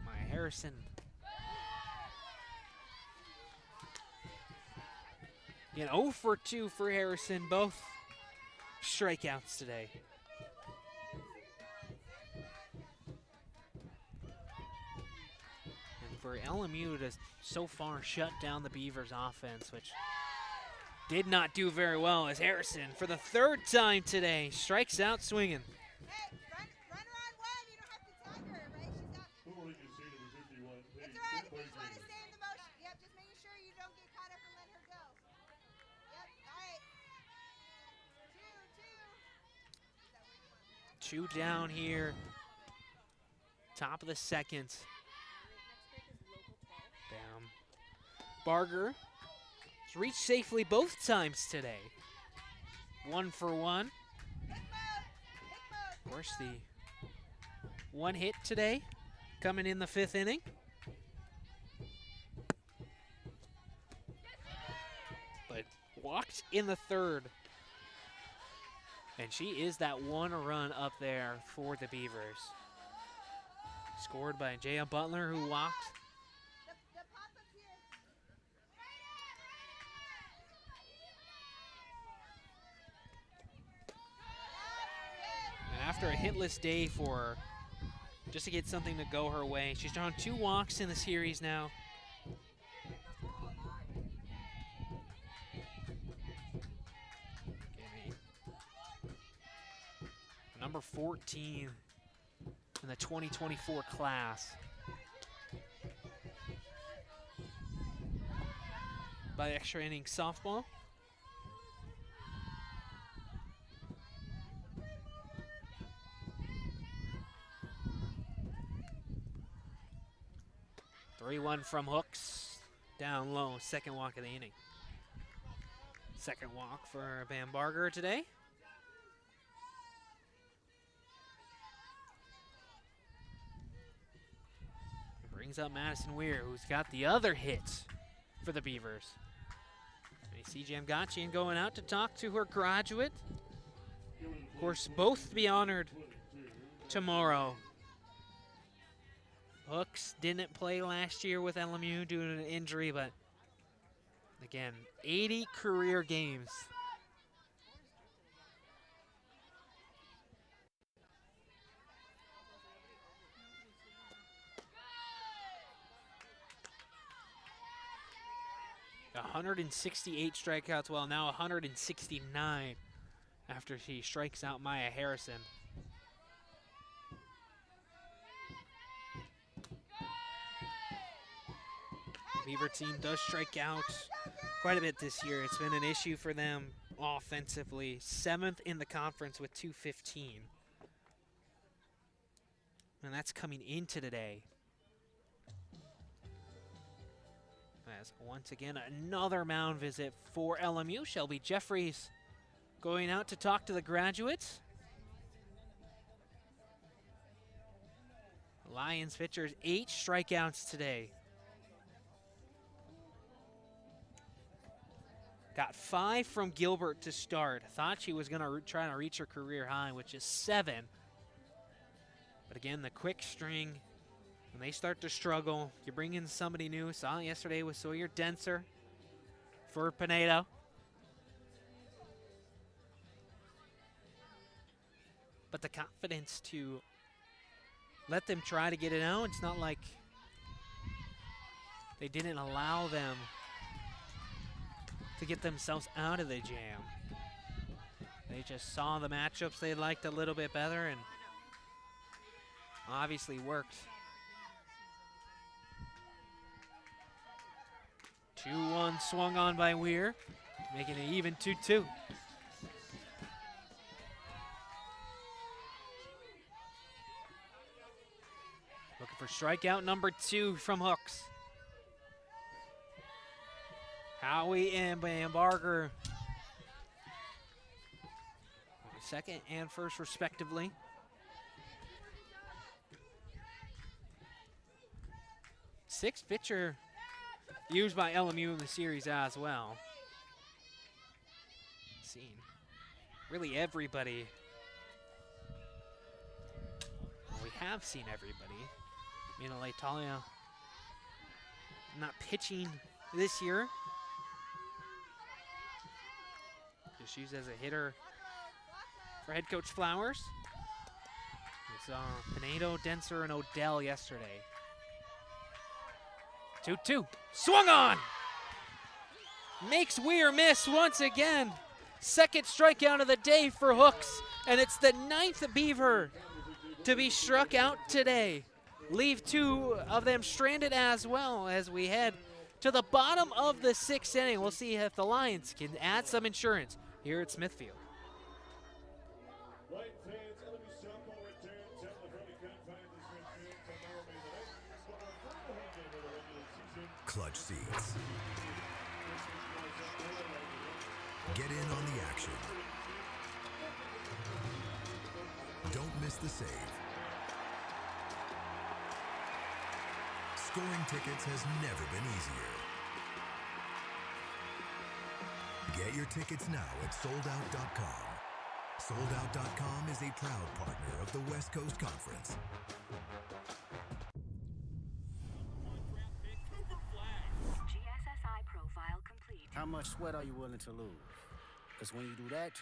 Maya Harrison. Again, 0 for 2 for Harrison, both strikeouts today. And for LMU to so far shut down the Beavers offense, which did not do very well, as Harrison, for the 3rd time today, strikes out swinging. Two down here, top of the 2nd. Bam. Barger has reached safely both times today. 1 for 1. Of course, the 1 hit today coming in the 5th inning. walked in the third. And she is that one run up there for the Beavers. Scored by Jaya Butler, who walked. And after a hitless day for her, just to get something to go her way, she's drawn 2 walks in the series now. Number 14 in the 2024 class. By extra inning softball. (3-1) from Hooks. Down low, second walk of the inning. Second walk for Van Barger today. Brings up Madison Weir, who's got the other hit for the Beavers. We see Jamgachian going out to talk to her graduate. Of course, both to be honored tomorrow. Hooks didn't play last year with LMU due to an injury, but again, 80 career games. (168 strikeouts, well, now 169 after she strikes out Maya Harrison. Beaver team does strike out quite a bit this year. It's been an issue for them offensively. 7th in the conference with 215. And that's coming into today. As once again, another mound visit for LMU. Shelby Jeffries going out to talk to the graduates. Lions pitchers 8 strikeouts today. Got 5 from Gilbert to start. Thought she was going to try to reach her career high, which is 7. But again, the quick string, when they start to struggle, you bring in somebody new. Saw it yesterday with Sawyer Denser for Pinedo. But the confidence to let them try to get it out. It's not like they didn't allow them to get themselves out of the jam. They just saw the matchups they liked a little bit better and obviously worked. 2-1 swung on by Weir, making it even 2-2. Looking for strikeout number 2 from Hooks. Howie and Van Barger, second and first respectively. Sixth pitcher used by LMU in the series as well. Seen really everybody. Well, we have seen everybody. Mina Laitalia not pitching this year. Just used as a hitter for head coach Flowers. We saw Pinedo, Denser, and Odell yesterday. 2-2, swung on! Makes Weir miss once again. Second strikeout of the day for Hooks, and it's the 9th Beaver to be struck out today. Leave 2 of them stranded as well as we head to the bottom of the 6th inning. We'll see if the Lions can add some insurance here at Smithfield. Clutch seats. Get in on the action. Don't miss the save. Scoring tickets has never been easier. Get your tickets now at soldout.com. Soldout.com is a proud partner of the West Coast Conference. GSSI profile complete. How much sweat are you willing to lose? Because when you do that,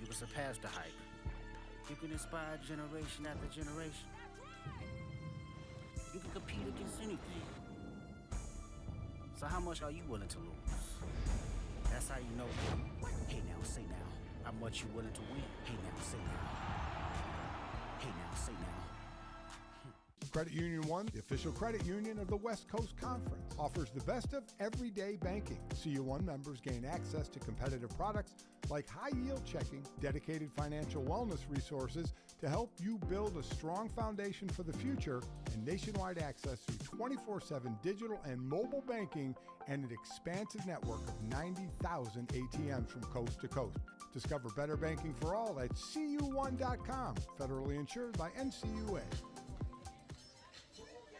you can surpass the hype. You can inspire generation after generation. You can compete against anything. So how much are you willing to lose? That's how you know. Hey now, say now. How much you willing to win? Hey now, say now. Hey now, say now. Credit Union One, the official credit union of the West Coast Conference, offers the best of everyday banking. CU1 members gain access to competitive products like high-yield checking, dedicated financial wellness resources to help you build a strong foundation for the future, and nationwide access through 24/7 digital and mobile banking and an expansive network of 90,000 ATMs from coast to coast. Discover better banking for all at cu1.com, federally insured by NCUA.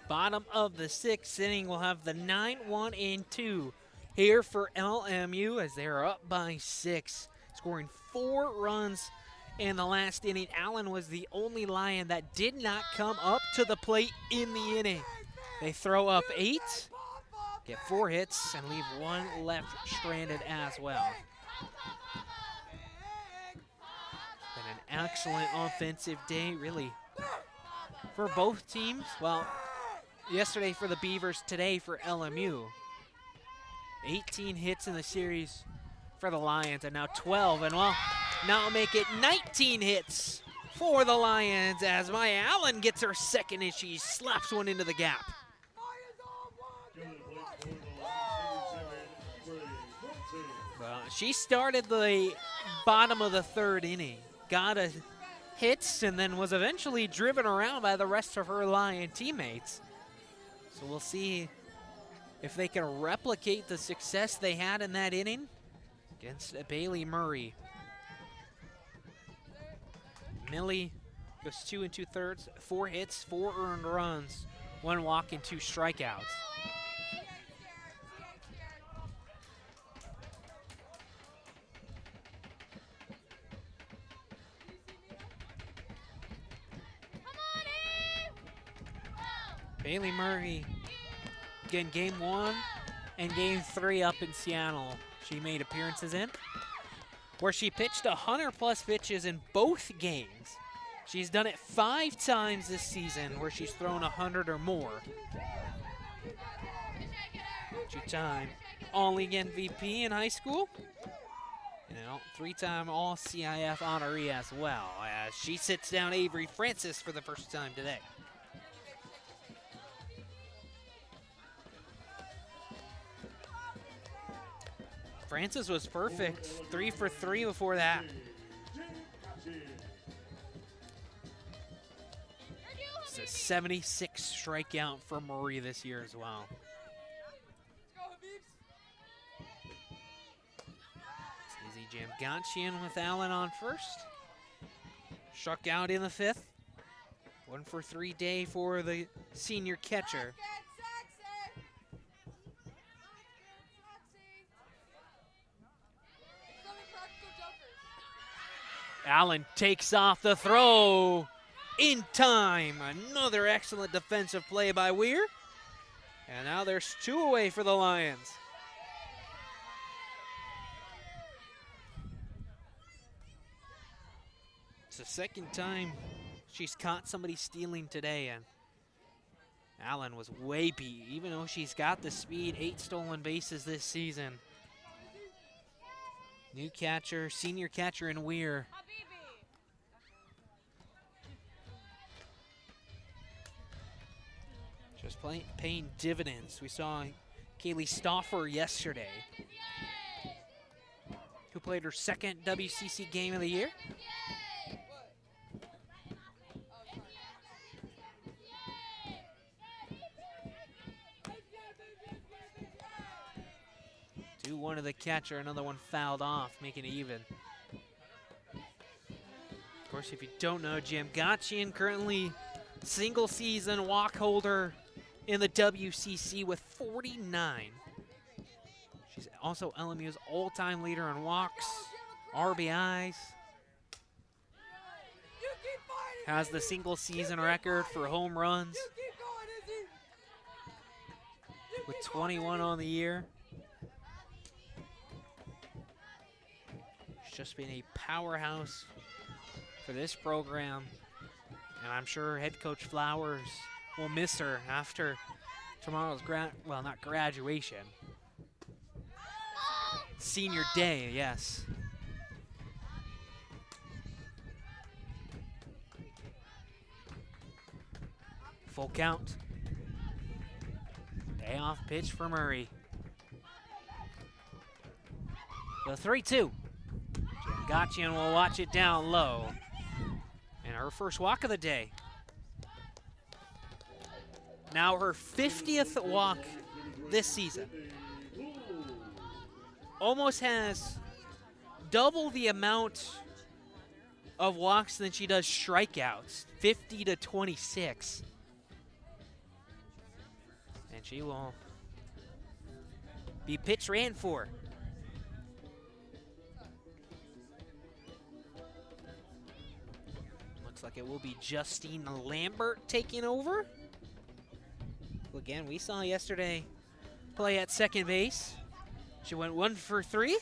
Bottom of the sixth inning, we'll have the 9-1-2 here for LMU as they're up by 6, scoring 4 runs in the last inning. Allen was the only Lion that did not come up to the plate in the inning. They throw up 8, get 4 hits, and leave 1 left stranded as well. Been an excellent offensive day, really, for both teams. Well, yesterday for the Beavers, today for LMU. 18 hits in the series for the Lions, and now 12, and well, now make it 19 hits for the Lions as Maya Allen gets her second and she slaps one into the gap. Well, she started the bottom of the 3rd inning, got a hits, and then was eventually driven around by the rest of her Lion teammates. So we'll see if they can replicate the success they had in that inning against Bailey Murray. Millie goes 2 2/3, 4 hits, 4 earned runs, 1 walk and 2 strikeouts. Bailey Murray, again, game 1 and game 3 up in Seattle. She made appearances in, where she pitched 100+ pitches in both games. She's done it 5 times this season where she's thrown 100 or more. 2-time All-League MVP in high school. 3-time All-CIF honoree as well, as she sits down Avery Francis for the first time today. Francis was perfect, 3 for 3 before that. It's a 76 strikeout for Murray this year as well. It's Izzy Jamgachian with Allen on first. Struck out in the 5th. 1 for 3 day for the senior catcher. Allen takes off the throw in time. Another excellent defensive play by Weir. And now there's 2 away for the Lions. It's the second time she's caught somebody stealing today, and Allen was way beat, even though she's got the speed. 8 stolen bases this season. New catcher, senior catcher in Weir. Just paying dividends. We saw Kaylee Stauffer yesterday, who played her 2nd WCC game of the year. One to the catcher, another one fouled off, making it even. Of course, if you don't know, Jamgachian currently single season walk holder in the WCC with 49. She's also LMU's all-time leader in walks, RBIs. Has the single season record for home runs with 21 on the year. She's just been a powerhouse for this program, and I'm sure head coach Flowers will miss her after tomorrow's not graduation. Senior day, yes. Full count. Payoff pitch for Murray. The 3-2. Gotchian will watch it down low. And her first walk of the day. Now her 50th walk this season. Almost has double the amount of walks than she does strikeouts, 50 to 26. And she will be pitch ran for. Looks like it will be Justine Lambert taking over. Who again, we saw yesterday play at second base. She went 1 for 3.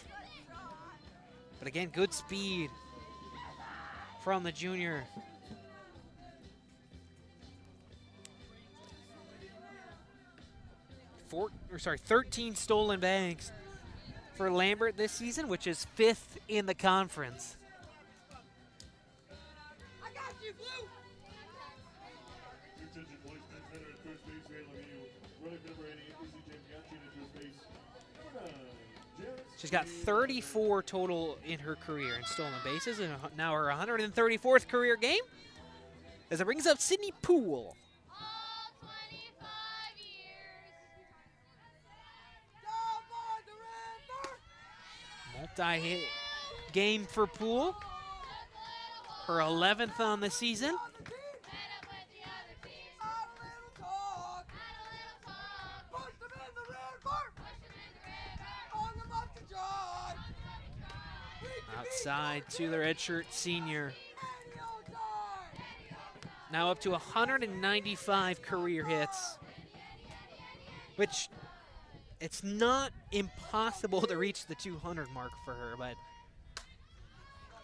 But again, good speed from the junior. 13 stolen bags for Lambert this season, which is 5th in the conference. She's got 34 total in her career in stolen bases, and now her 134th career game, as it brings up Sydney Poole. Multi-hit game for Poole. Her 11th on the season. Outside to the redshirt senior. Now up to 195 career hits, which it's not impossible to reach the 200 mark for her, but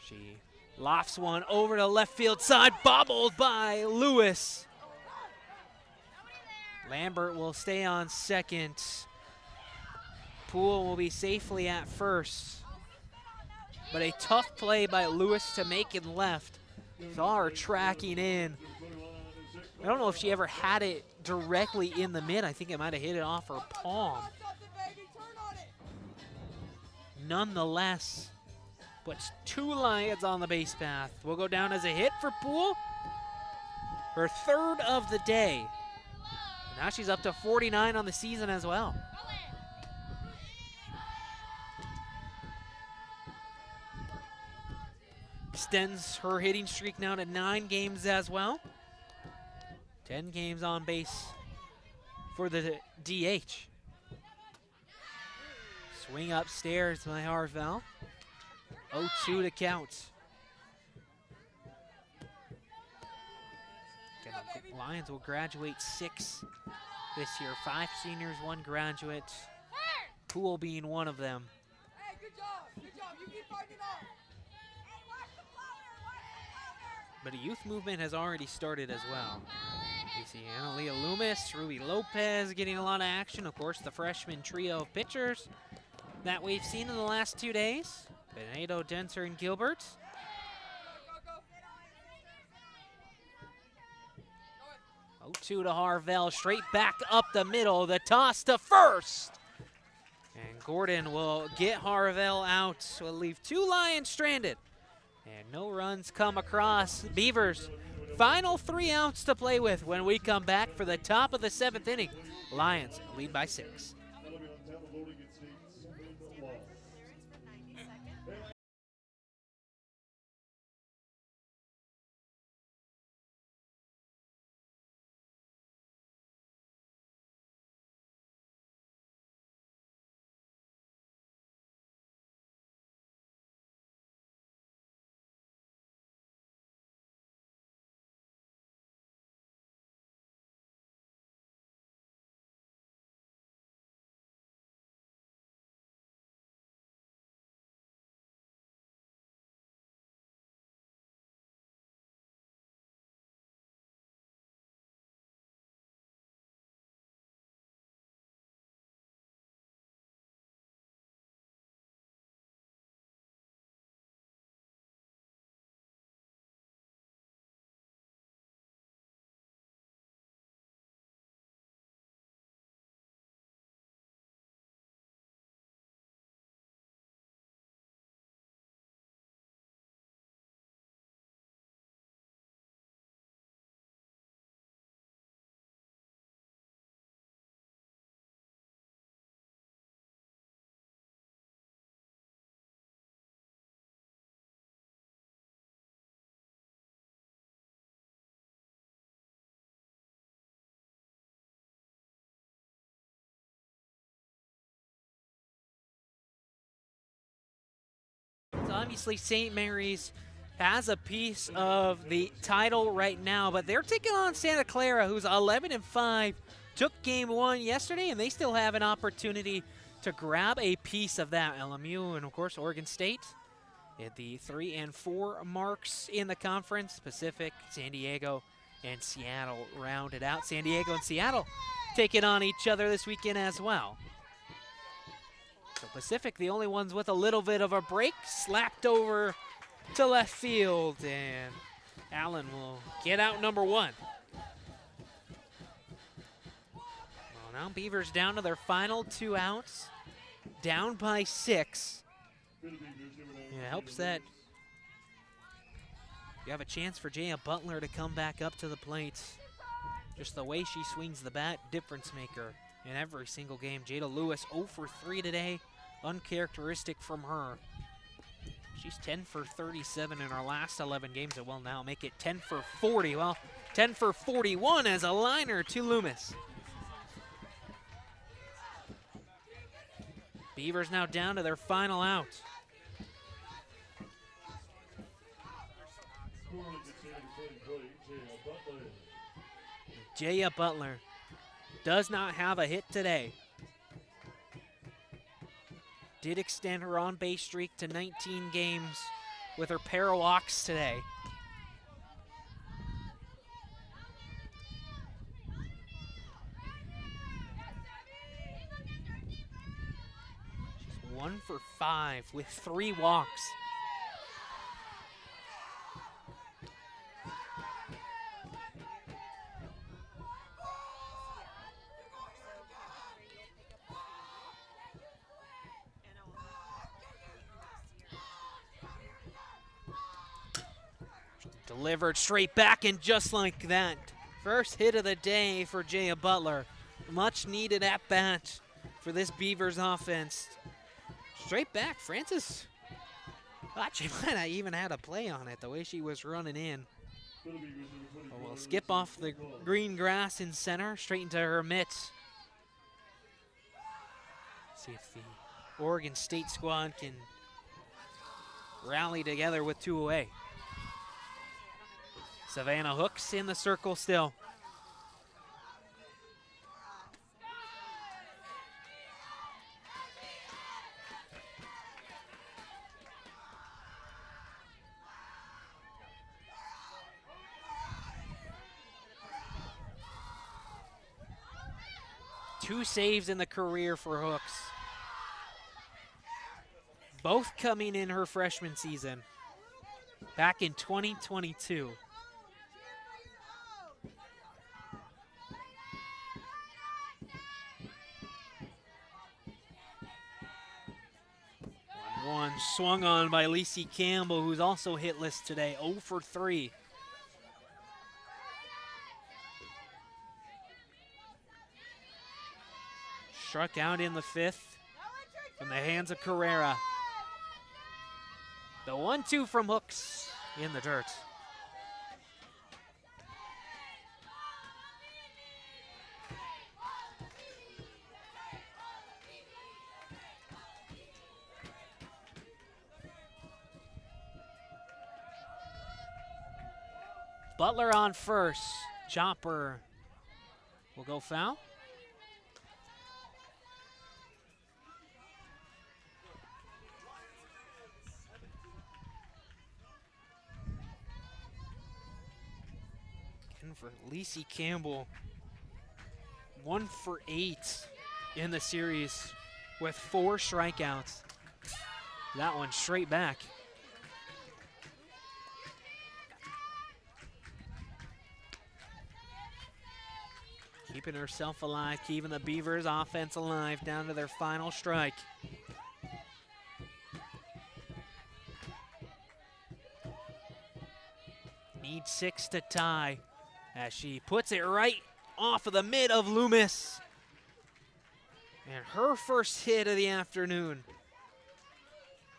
she lofts one over to left field side, bobbled by Lewis. Lambert will stay on second. Poole will be safely at first. But a tough play by Lewis to make it left. Saw her tracking in. I don't know if she ever had it directly in the mid. I think it might have hit it off her palm. Nonetheless, puts 2 Lions on the base path. Will go down as a hit for Poole. Her 3rd of the day. Now she's up to 49 on the season as well. Extends her hitting streak now to 9 games as well. 10 games on base for the DH. Swing upstairs by Harvell. 0-2 to count. Again, the Lions will graduate 6 this year. 5 seniors, 1 graduate. Poole being one of them. Hey, good job. Good job. You keep fighting it off. But a youth movement has already started as well. We see Analia Loomis, Ruby Lopez getting a lot of action. Of course, the freshman trio of pitchers that we've seen in the last 2 days. Benedo, Denser, and Gilbert. Oh, 2 to Harvell, straight back up the middle. The toss to first. And Gordon will get Harvell out. So we'll leave 2 Lions stranded. And no runs come across. Beavers, final 3 outs to play with when we come back for the top of the 7th inning. Lions lead by 6. obviously St. Mary's has a piece of the title right now, but they're taking on Santa Clara, who's 11-5, took game 1 yesterday, and they still have an opportunity to grab a piece of that. LMU and, of course, Oregon State at the 3 and 4 marks in the conference. Pacific, San Diego, and Seattle rounded out. San Diego and Seattle taking on each other this weekend as well. So Pacific, the only ones with a little bit of a break, slapped over to left field, and Allen will get out number 1. Well, now Beavers down to their final 2 outs, down by 6. Yeah, it helps that you have a chance for Jaya Butler to come back up to the plate. Just the way she swings the bat, difference maker in every single game. Jada Lewis 0 for 3 today, uncharacteristic from her. She's 10 for 37 in our last 11 games. It will now make it 10 for 40. Well, 10 for 41 as a liner to Loomis. Beavers now down to their final out. Jaya Butler does not have a hit today. Did extend her on-base streak to 19 games with her pair of walks today. She's 1 for 5 with 3 walks. Delivered straight back, and just like that, first hit of the day for Jaya Butler. Much needed at bat for this Beavers offense. Straight back, Francis thought she might have even had a play on it the way she was running in. But we'll skip off the green grass in center, straight into her mitts. See if the Oregon State squad can rally together with 2 away. Savannah Hooks in the circle still. Two saves in the career for Hooks. Both coming in her freshman season back in 2022. One swung on by Lacey Campbell, who's also hitless today, 0 for 3. Struck out in the 5th from the hands of Carrera. The 1-2 from Hooks in the dirt. Butler on first. Chopper will go foul. Again for Lacey Campbell. 1 for 8 in the series with 4 strikeouts. That one straight back. Keeping herself alive, keeping the Beavers offense alive down to their final strike. Need 6 to tie as she puts it right off of the mid of Loomis. And her first hit of the afternoon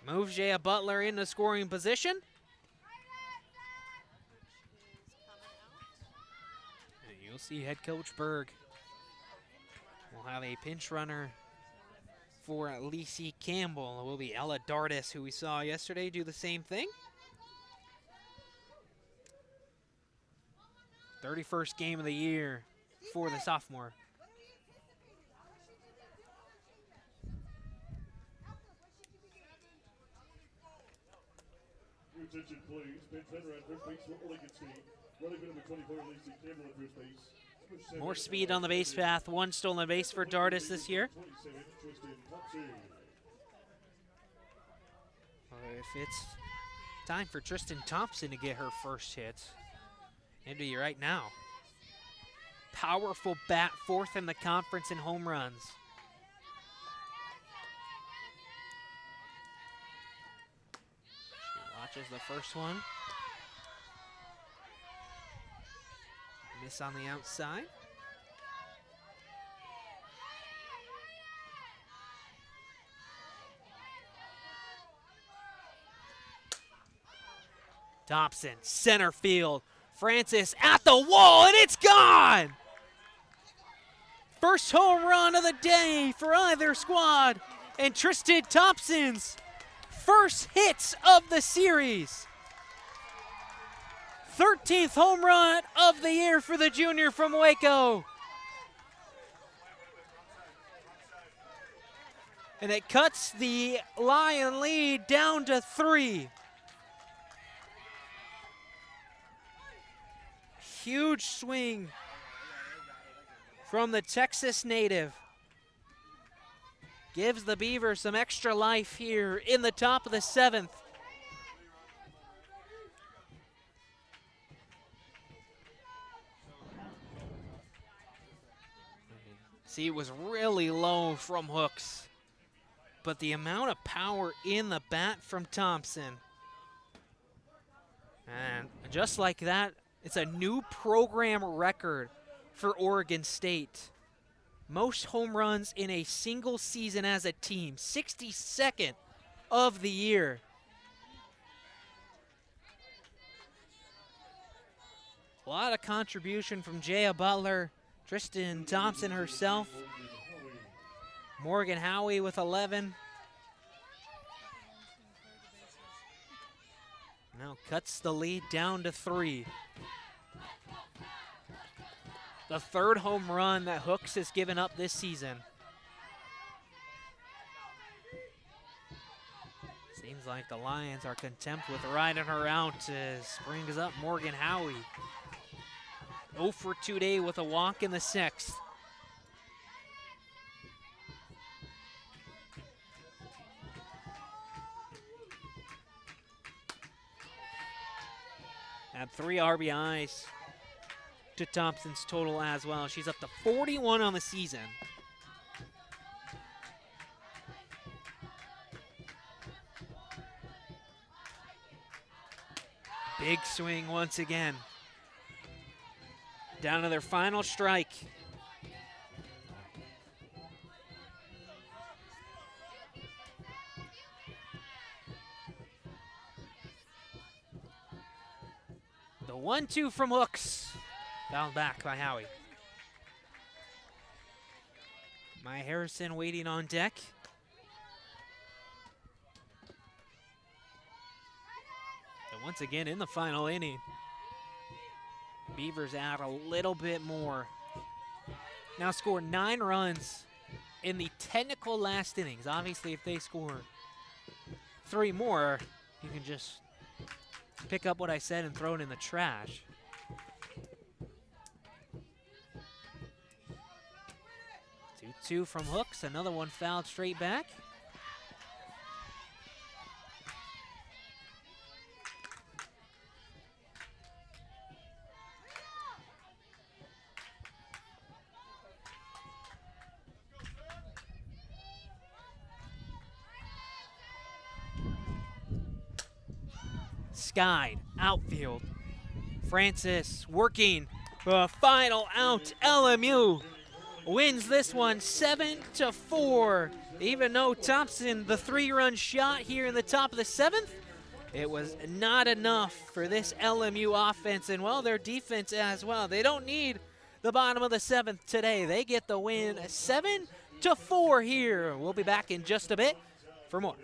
moves Jaya Butler into scoring position. You'll see head coach Berg will have a pinch runner for Lacey Campbell. It will be Ella Dardis, who we saw yesterday, do the same thing. 31st game of the year for the sophomore. Your attention, please. Ben Fenner at first base for Oregon State. Running number 24, Lacey Campbell at first base. More speed on the base path. 1 stolen base for Dardis this year. If it's time for Tristan Thompson to get her first hit, into you right now. Powerful bat, 4th in the conference in home runs. She watches the first one. Miss on the outside. Thompson, center field. Francis at the wall, and it's gone! First home run of the day for either squad, and Tristan Thompson's first hits of the series. 13th home run of the year for the junior from Waco. And it cuts the Lion lead down to 3. Huge swing from the Texas native. Gives the Beavers some extra life here in the top of the 7th. See, it was really low from Hooks, but the amount of power in the bat from Thompson. And just like that, it's a new program record for Oregon State. Most home runs in a single season as a team, 62nd of the year. A lot of contribution from Jaya Butler, Tristan Thompson herself, Morgan Howie with 11. Now cuts the lead down to 3. The 3rd home run that Hooks has given up this season. Seems like the Lions are content with riding her out as brings up Morgan Howie. 0 for 2 day with a walk in the 6th. Had 3 RBIs to Thompson's total as well. She's up to 41 on the season. Big swing once again. Down to their final strike. The 1-2 from Hooks. Fouled back by Howie. Maya Harrison waiting on deck. And once again in the final inning, Beavers add a little bit more. Now score 9 runs in the technical last innings. Obviously, if they score 3 more, you can just pick up what I said and throw it in the trash. Two from Hooks, another one fouled straight back. Skied, outfield. Francis working for a final out. LMU wins this one 7-4. Even though Thompson, the 3-run shot here in the top of the 7th, it was not enough for this LMU offense and, well, their defense as well. They don't need the bottom of the 7th today. They get the win 7-4 to 4 here. We'll be back in just a bit for more.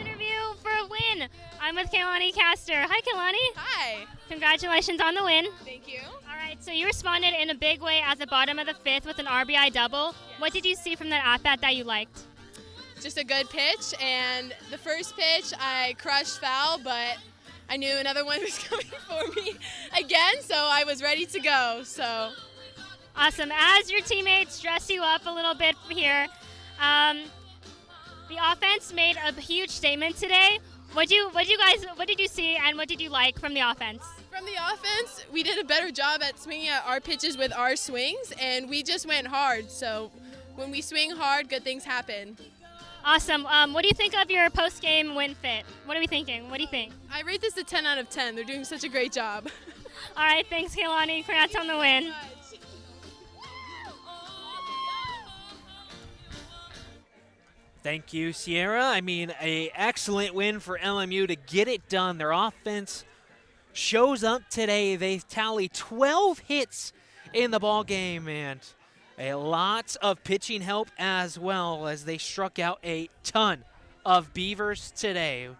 Interview for a win. I'm with Kaylani Castor. Hi, Kaylani. Hi. Congratulations on the win. Thank you. All right, so you responded in a big way at the bottom of the 5th with an RBI double. What did you see from that at-bat that you liked? Just a good pitch, and the first pitch I crushed foul, but I knew another one was coming for me again, so I was ready to go. So awesome. As your teammates dress you up a little bit here, the offense made a huge statement today. What did you see and what did you like from the offense? from the offense, we did a better job at swinging at our pitches with our swings, and we just went hard. So when we swing hard, good things happen. Awesome. What do you think of your post-game win fit? What are we thinking? What do you think? I rate this a 10 out of 10. They're doing such a great job. All right, thanks, Kaylani. Congrats on the win. Thank you, Sierra. I mean, an excellent win for LMU to get it done. Their offense shows up today. They tally 12 hits in the ball game, and a lot of pitching help as well as they struck out a ton of Beavers today.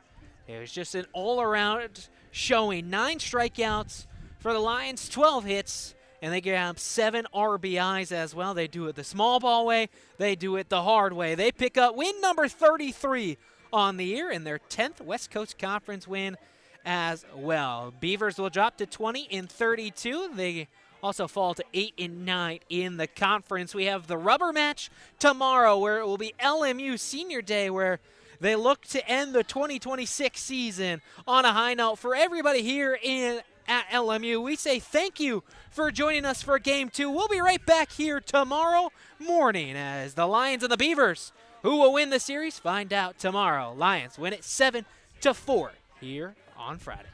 It was just an all-around showing. 9 strikeouts for the Lions, 12 hits, and they grab 7 RBIs as well. They do it the small ball way. They do it the hard way. They pick up win number 33 on the year and their 10th West Coast Conference win as well. Beavers will drop to 20-32. They also fall to 8-9 in the conference. We have the rubber match tomorrow where it will be LMU Senior Day, where they look to end the 2026 season on a high note. For everybody here at LMU, we say thank you for joining us for Game 2. We'll be right back here tomorrow morning as the Lions and the Beavers, who will win the series, find out tomorrow. Lions win it 7-4 here on Friday.